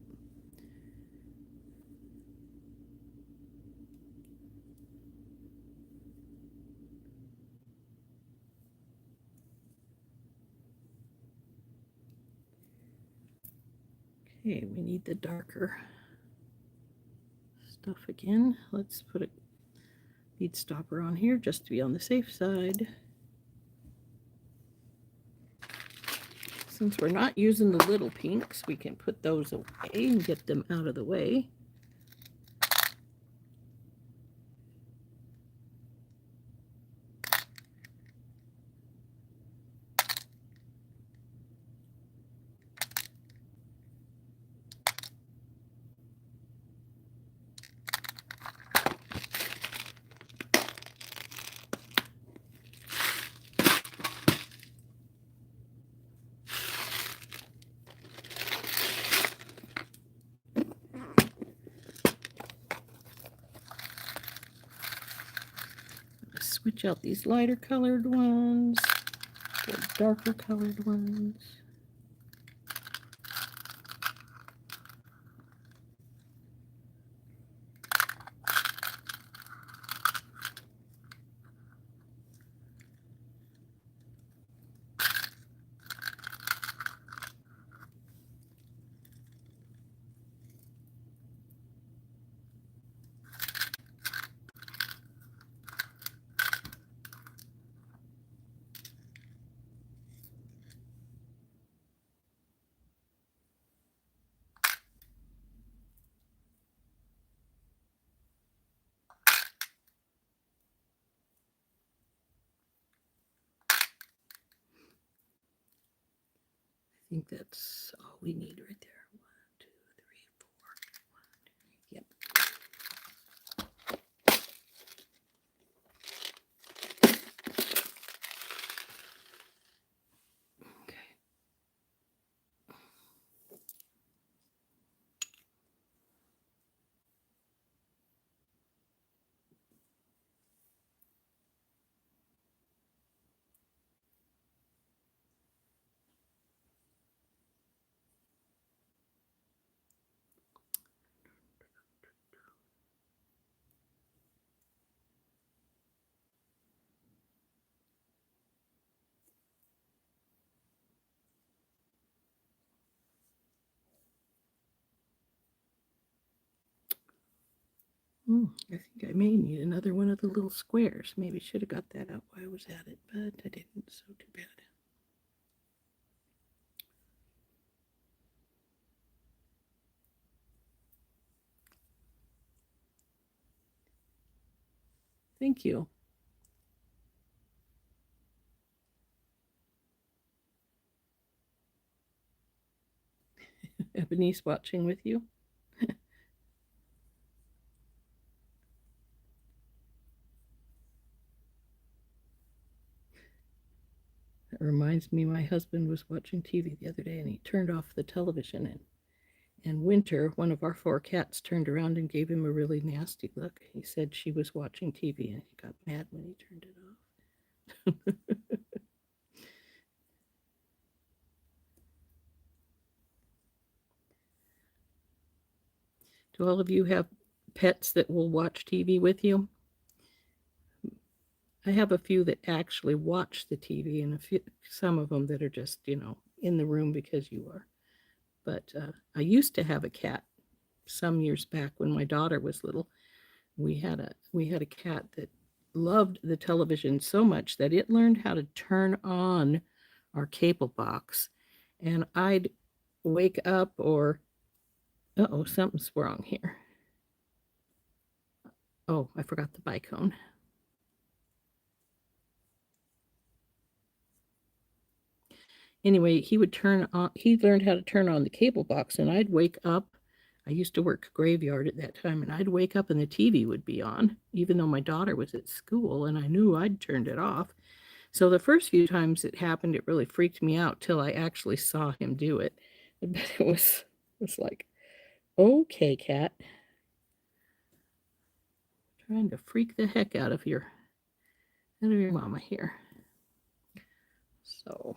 okay, we need the darker stuff again. Let's put a bead stopper on here just to be on the safe side. Since we're not using the little pinks, we can put those away and get them out of the way. Switch out these lighter colored ones, the darker colored ones. I think that's all we need right there. 1, 2, 3, 4. 1, 2, 3. Yep. Okay. I think I may need another one of the little squares. Maybe should have got that out while I was at it, but I didn't, so too bad. Thank you. Ebony's watching with you. That reminds me, my husband was watching TV the other day and he turned off the television, and Winter, one of our 4 cats, turned around and gave him a really nasty look. He said she was watching TV and he got mad when he turned it off. Do all of you have pets that will watch TV with you? I have a few that actually watch the TV and some of them that are just, in the room because you are. But I used to have a cat some years back when my daughter was little. We had a cat that loved the television so much that it learned how to turn on our cable box, and I'd wake up or something's wrong here. Oh, I forgot the bicone. Anyway, he learned how to turn on the cable box, and I'd wake up. I used to work graveyard at that time, and I'd wake up and the TV would be on, even though my daughter was at school, and I knew I'd turned it off. So the first few times it happened, it really freaked me out till I actually saw him do it. But it was like, okay, cat, trying to freak the heck out of your mama here. So.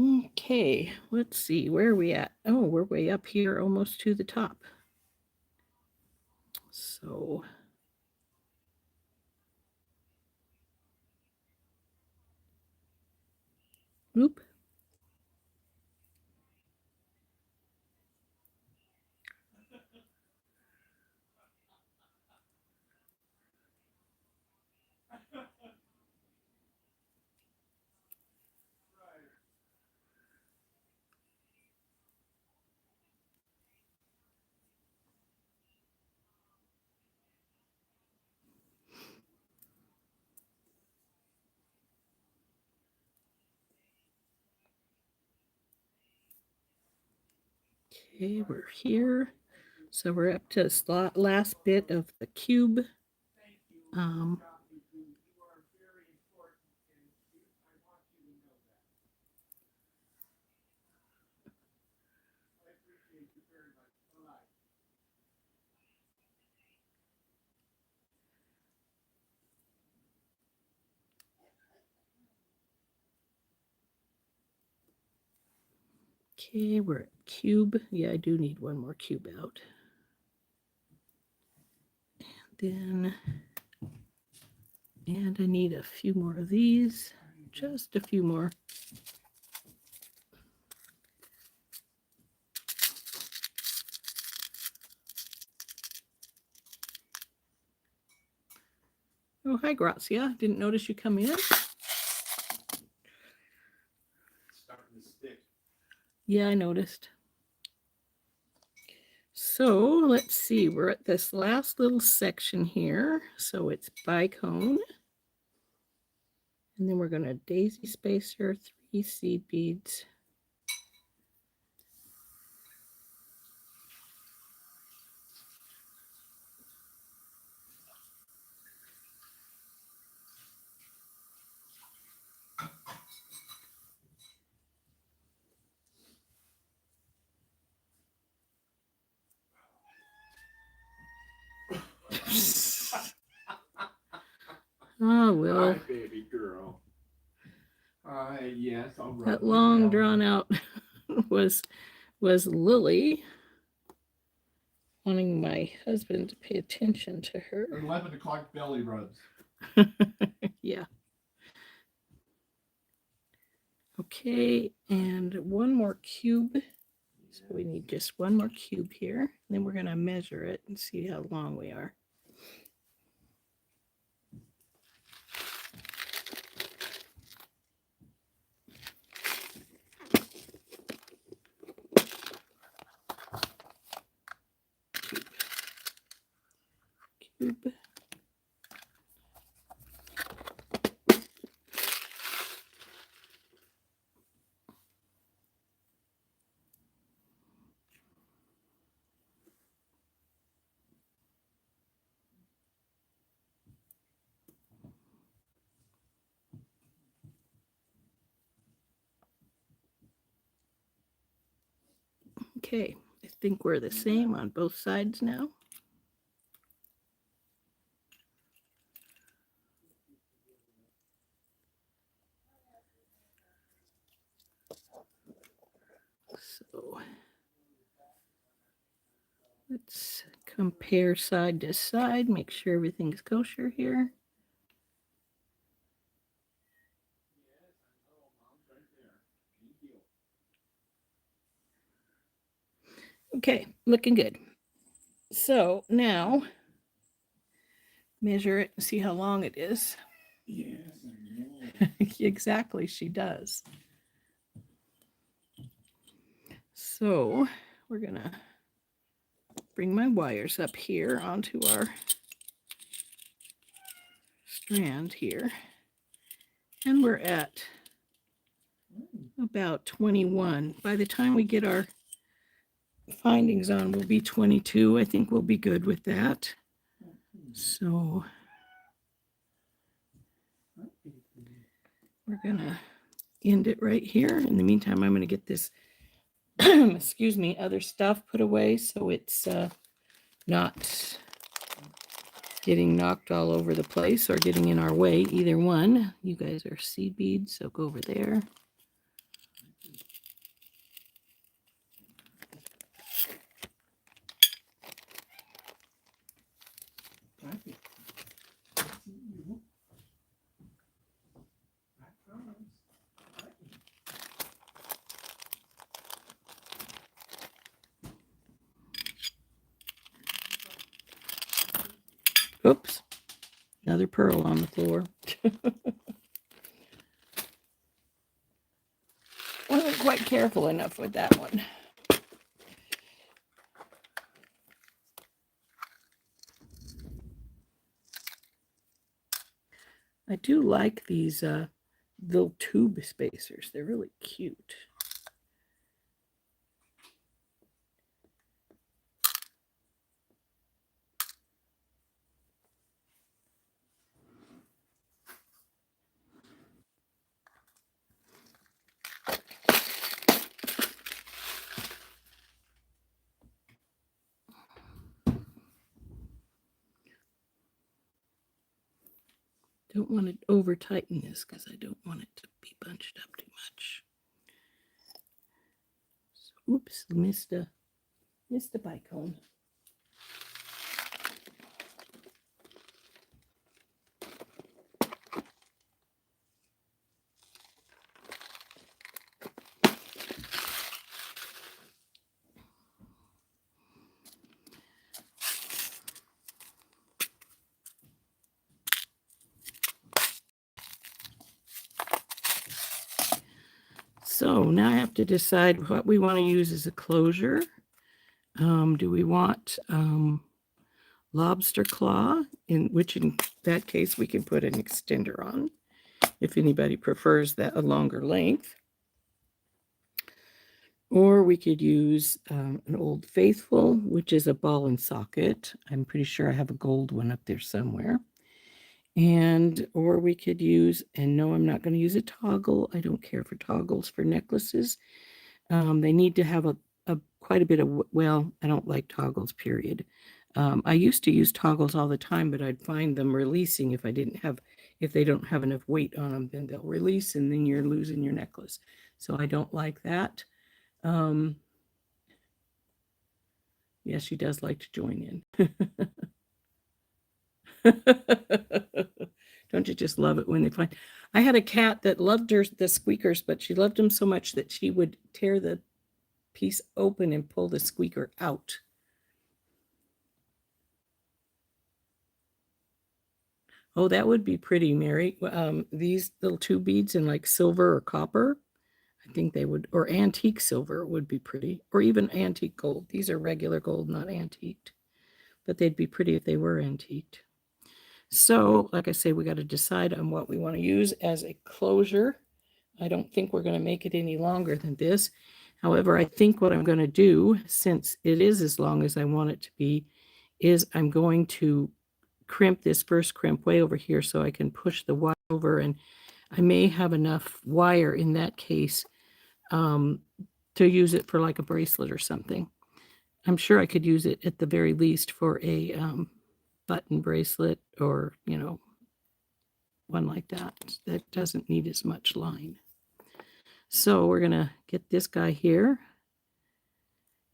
Okay, let's see, where are we at? Oh, we're way up here, almost to the top. So, oop. Okay, we're here. So we're up to the last bit of the cube. Okay, we're at cube. Yeah, I do need one more cube out. And I need a few more of these, just a few more. Oh, hi, Grazia. Didn't notice you come in. Starting to stick. Yeah, I noticed. So let's see, we're at this last little section here. So it's bicone. And then we're going to daisy spacer, 3 seed beads. Oh, Will. Hi, baby girl. Yes, I'll rub That you long down. drawn out was Lily wanting my husband to pay attention to her. 11 o'clock belly rubs. Yeah. Okay, and one more cube. So we need just one more cube here. And then we're going to measure it and see how long we are. Cube. Okay, I think we're the same on both sides now. So let's compare side to side, make sure everything's kosher here. Okay, looking good. So now measure it and see how long it is. Yes. Exactly, she does. So we're gonna bring my wires up here onto our strand here. And we're at about 21. By the time we get our findings on, we'll be 22. I think we'll be good with that. So we're gonna end it right here. In the meantime, I'm gonna get this, excuse me, other stuff put away so it's not getting knocked all over the place or getting in our way, either one. You guys are seed beads, so go over there. Oops, another pearl on the floor. Wasn't quite careful enough with that one. I do like these little tube spacers. They're really cute. Don't want to over tighten this because I don't want it to be bunched up too much. So, oops, missed a bicone. So now I have to decide what we want to use as a closure. Do we want lobster claw, which in that case we can put an extender on if anybody prefers that a longer length. Or we could use an Old Faithful, which is a ball and socket. I'm pretty sure I have a gold one up there somewhere. Or we could use, and no, I'm not going to use a toggle. I don't care for toggles for necklaces. They need to have quite a bit of, well, I don't like toggles, period. I used to use toggles all the time, but I'd find them releasing if they don't have enough weight on them, then they'll release and then you're losing your necklace. So I don't like that. Yeah, she does like to join in. Don't you just love it when they find? I had a cat that loved the squeakers, but she loved them so much that she would tear the piece open and pull the squeaker out. Oh, that would be pretty, Mary. These little two beads in like silver or copper, I think they would, or antique silver would be pretty, or even antique gold. These are regular gold, not antiqued, but they'd be pretty if they were antiqued. So, like I say, we got to decide on what we want to use as a closure. I don't think we're going to make it any longer than this. However, I think what I'm going to do, since it is as long as I want it to be, is I'm going to crimp this first crimp way over here so I can push the wire over, and I may have enough wire in that case to to use it for like a bracelet or something. I'm sure I could use it at the very least for a button bracelet or, you know, one like that. That doesn't need as much line. So we're going to get this guy here.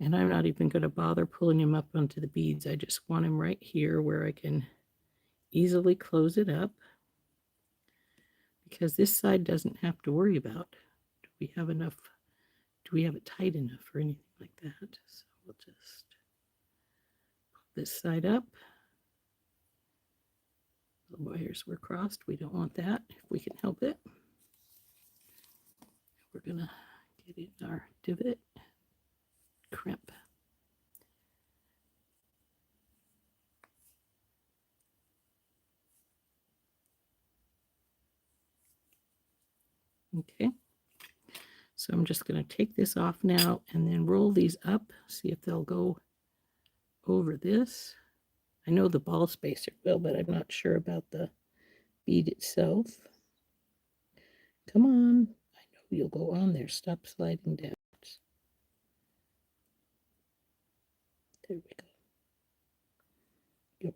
And I'm not even going to bother pulling him up onto the beads. I just want him right here where I can easily close it up. Because this side doesn't have to worry about, do we have it tight enough or anything like that? So we'll just pull this side up. The wires were crossed. We don't want that if we can help it. We're going to get in our divot, crimp. Okay, so I'm just going to take this off now and then roll these up, see if they'll go over this. I know the ball spacer will, but I'm not sure about the bead itself. Come on, I know you'll go on there. Stop sliding down. There we go. Yep.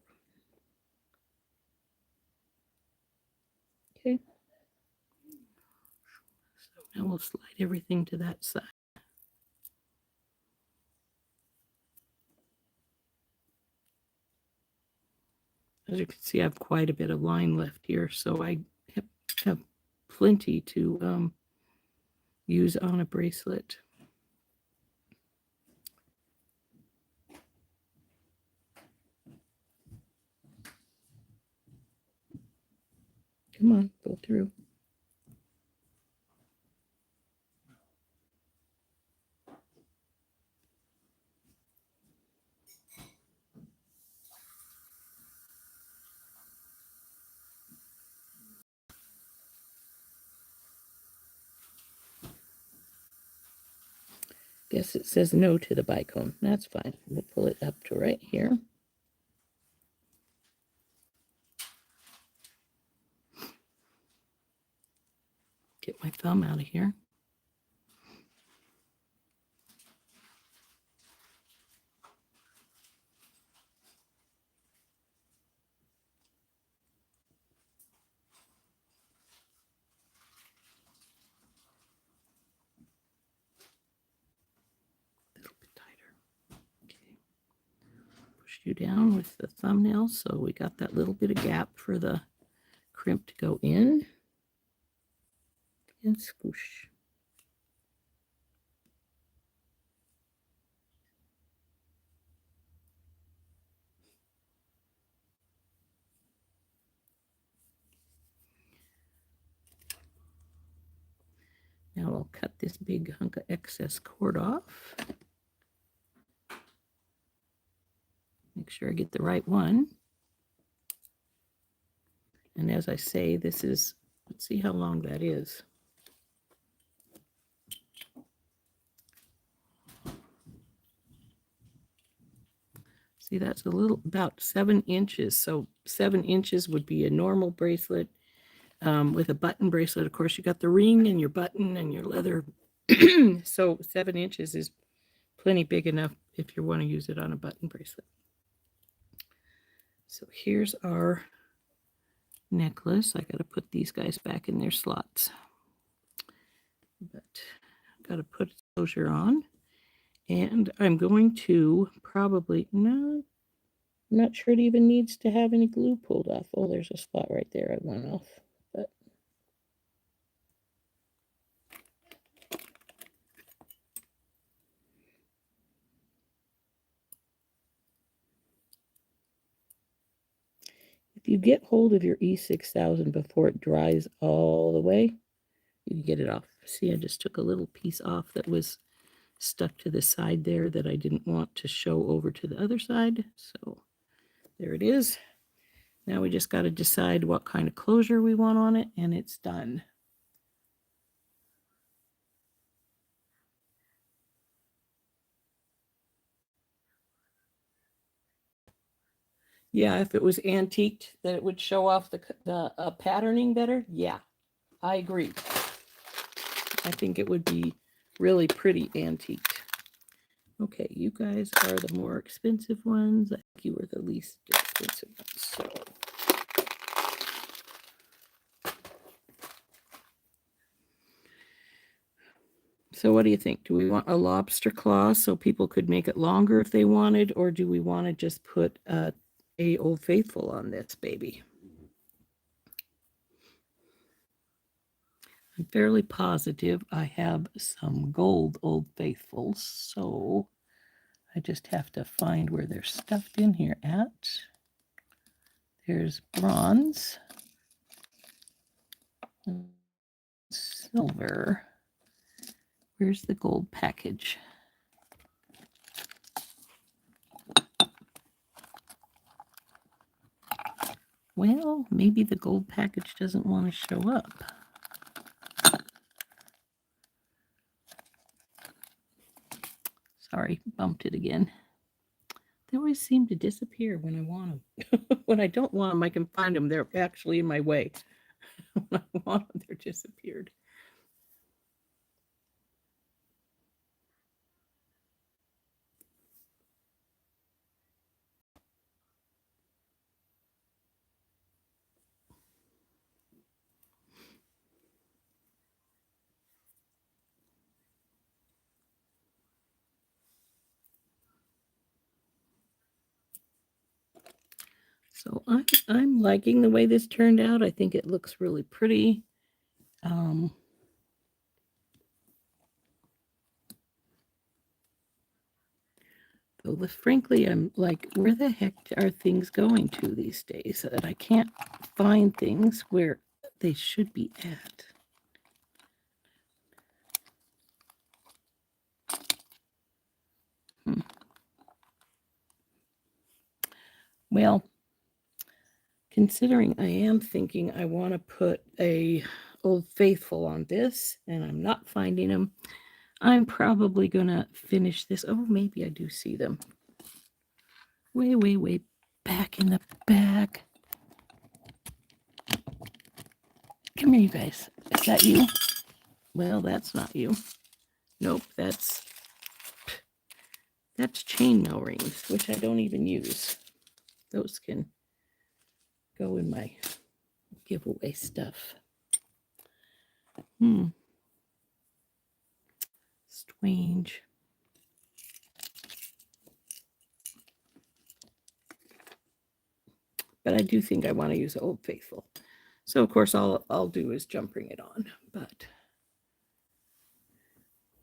Okay. So now we'll slide everything to that side. As you can see, I have quite a bit of line left here, so I have plenty to use on a bracelet. Come on, go through. Guess it says no to the bicone. That's fine. We'll pull it up to right here. Get my thumb out of here. A little bit tighter. Okay. Push you down with the thumbnail so we got that little bit of gap for the crimp to go in. And swoosh. Now I'll cut this big hunk of excess cord off. Make sure I get the right one. And as I say, this is, let's see how long that is. See, that's a little, about 7 inches. So 7 inches would be a normal bracelet. With a button bracelet, of course, you got the ring and your button and your leather. So 7 inches is plenty big enough if you want to use it on a button bracelet. So here's our necklace. I got to put these guys back in their slots. But I've got to put closure on. And I'm going to probably, no, I'm not sure it even needs to have any glue pulled off. Oh, there's a spot right there I went off. But if you get hold of your E6000 before it dries all the way, you can get it off. See, I just took a little piece off that was stuck to the side there that I didn't want to show over to the other side. So there it is. Now we just got to decide what kind of closure we want on it, and it's done. Yeah, if it was antiqued, that it would show off the patterning better. Yeah, I agree. I think it would be really pretty antiqued. Okay, you guys are the more expensive ones. I think you were the least expensive ones. So what do you think? Do we want a lobster claw so people could make it longer if they wanted, or do we want to just put a Old Faithful on this baby? I'm fairly positive I have some gold Old Faithfuls, so I just have to find where they're stuffed in here at. There's bronze, silver. Where's the gold package? Well, maybe the gold package doesn't want to show up. Sorry, bumped it again. They always seem to disappear when I want them. When I don't want them, I can find them. They're actually in my way. When I want them, they're disappeared. So I'm liking the way this turned out. I think it looks really pretty. Though frankly, I'm like, where the heck are things going to these days that I can't find things where they should be at? Well, considering I am thinking I want to put a Old Faithful on this, and I'm not finding them, I'm probably going to finish this. Oh, maybe I do see them. Way, way, way back in the back. Come here, you guys. Is that you? Well, that's not you. Nope, that's chainmail rings, which I don't even use. Those can go in my giveaway stuff. Strange. But I do think I want to use Old Faithful. So of course I'll do is jump ring it on. But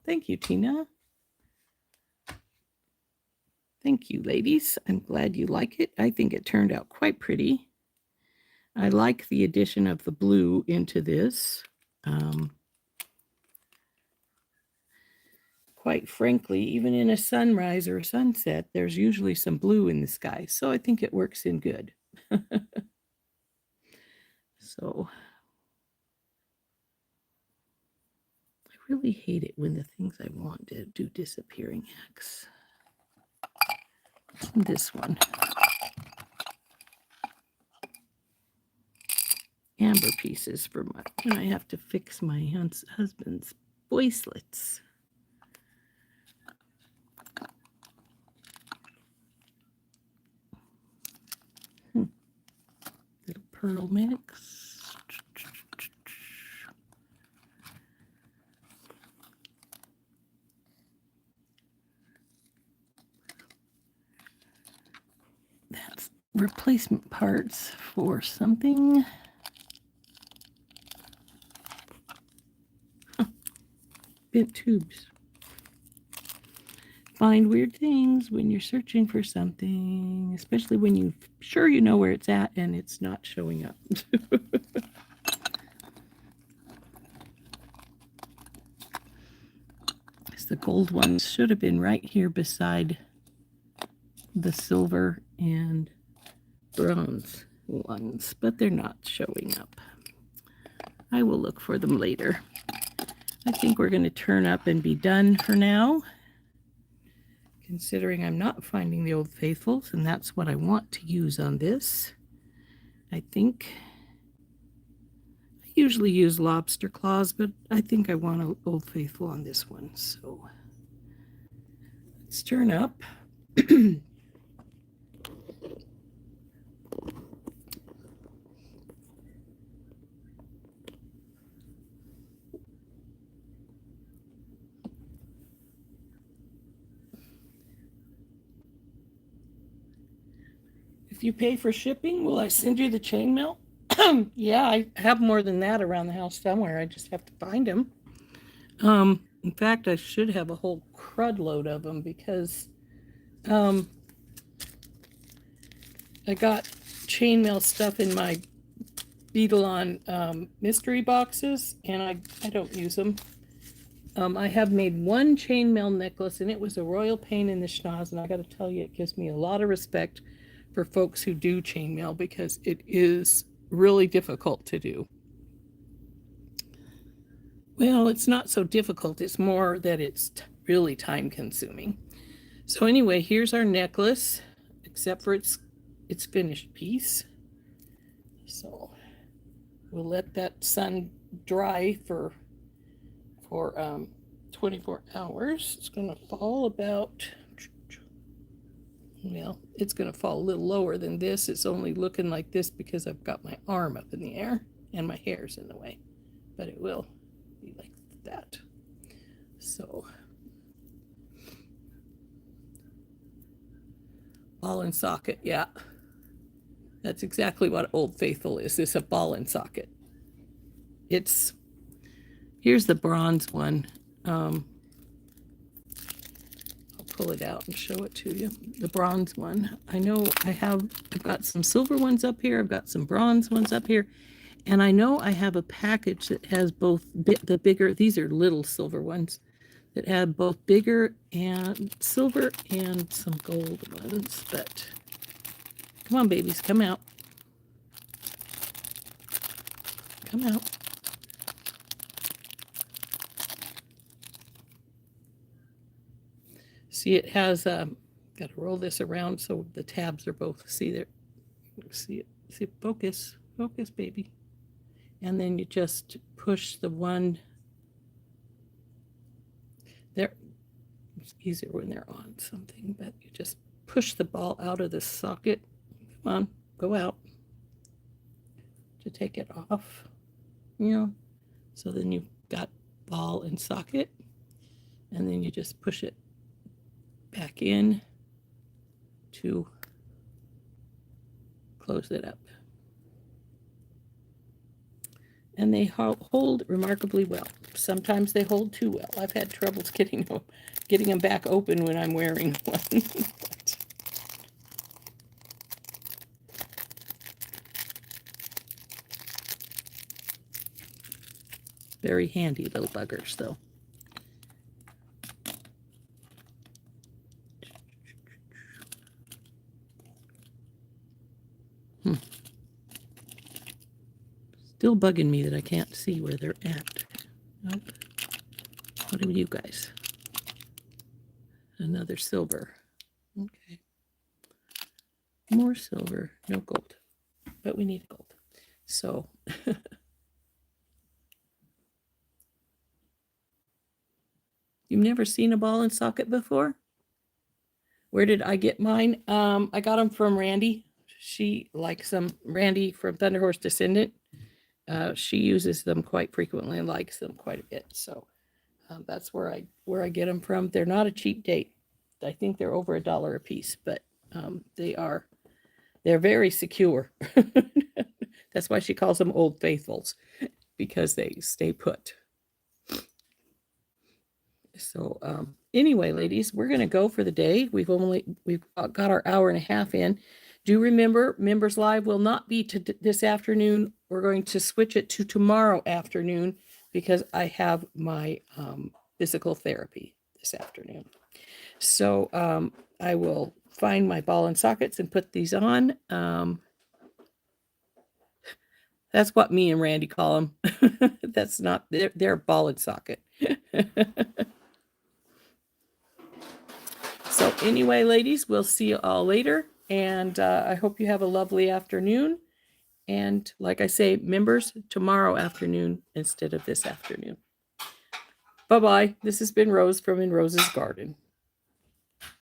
thank you, Tina. Thank you, ladies. I'm glad you like it. I think it turned out quite pretty. I like the addition of the blue into this. Quite frankly, even in a sunrise or a sunset, there's usually some blue in the sky. So I think it works in good. So I really hate it when the things I want to do disappearing acts. This one. Amber pieces for my, when I have to fix my husband's bracelets. Little pearl mix. That's replacement parts for something. Bent tubes. Find weird things when you're searching for something, especially when you're sure you know where it's at and it's not showing up. The gold ones should have been right here beside the silver and bronze ones, but they're not showing up. I will look for them later. I think we're going to turn up and be done for now, considering I'm not finding the Old Faithfuls, and that's what I want to use on this. I think I usually use lobster claws, but I think I want an Old Faithful on this one. So let's turn up. If you pay for shipping, will I send you the chainmail? Yeah, I have more than that around the house somewhere. I just have to find them. In fact, I should have a whole crud load of them because I got chainmail stuff in my Beetle-on mystery boxes, and I don't use them. I have made one chainmail necklace, and it was a royal pain in the schnoz, and I got to tell you, it gives me a lot of respect for folks who do chainmail because it is really difficult to do. Well, it's not so difficult. It's more that it's really time consuming. So anyway, here's our necklace, except for its finished piece. So we'll let that sun dry for 24 hours. It's going to fall about, well, it's going to fall a little lower than this. It's only looking like this because I've got my arm up in the air and my hair's in the way, but it will be like that. So ball and socket, yeah, that's exactly what Old Faithful is. It's a ball and socket. Here's the bronze one. I'll pull it out and show it to you. The bronze one. I know I've got some silver ones up here. I've got some bronze ones up here. And I know I have a package that has both the bigger, these are little silver ones, that have both bigger and silver and some gold ones. But come on, babies, come out. Come out. See, it has, got to roll this around so the tabs are both, see there, see it, see, focus, baby. And then you just push the one, there, it's easier when they're on something, but you just push the ball out of the socket. Come on, go out to take it off, you know. So then you've got ball and socket, and then you just push it back in to close it up. And they hold remarkably well. Sometimes they hold too well. I've had troubles getting them back open when I'm wearing one. But very handy little buggers, though. Still bugging me that I can't see where they're at. Nope. What do you guys? Another silver. Okay. More silver, no gold. But we need gold. So you've never seen a ball and socket before? Where did I get mine? I got them from Randy. She likes them. Randy from Thunder Horse Descendant. She uses them quite frequently and likes them quite a bit. So that's where I get them from. They're not a cheap date. I think they're over $1 a piece, but they're very secure. That's why she calls them Old Faithfuls, because they stay put. So anyway, ladies, we're going to go for the day. We've got our hour and a half in. Do remember, Members Live will not be this afternoon. We're going to switch it to tomorrow afternoon because I have my physical therapy this afternoon. So I will find my ball and sockets and put these on. That's what me and Randy call them. That's not, they're ball and socket. So anyway, ladies, we'll see you all later. And I hope you have a lovely afternoon. And like I say, members, tomorrow afternoon instead of this afternoon. Bye-bye. This has been Rose from In Rose's Garden.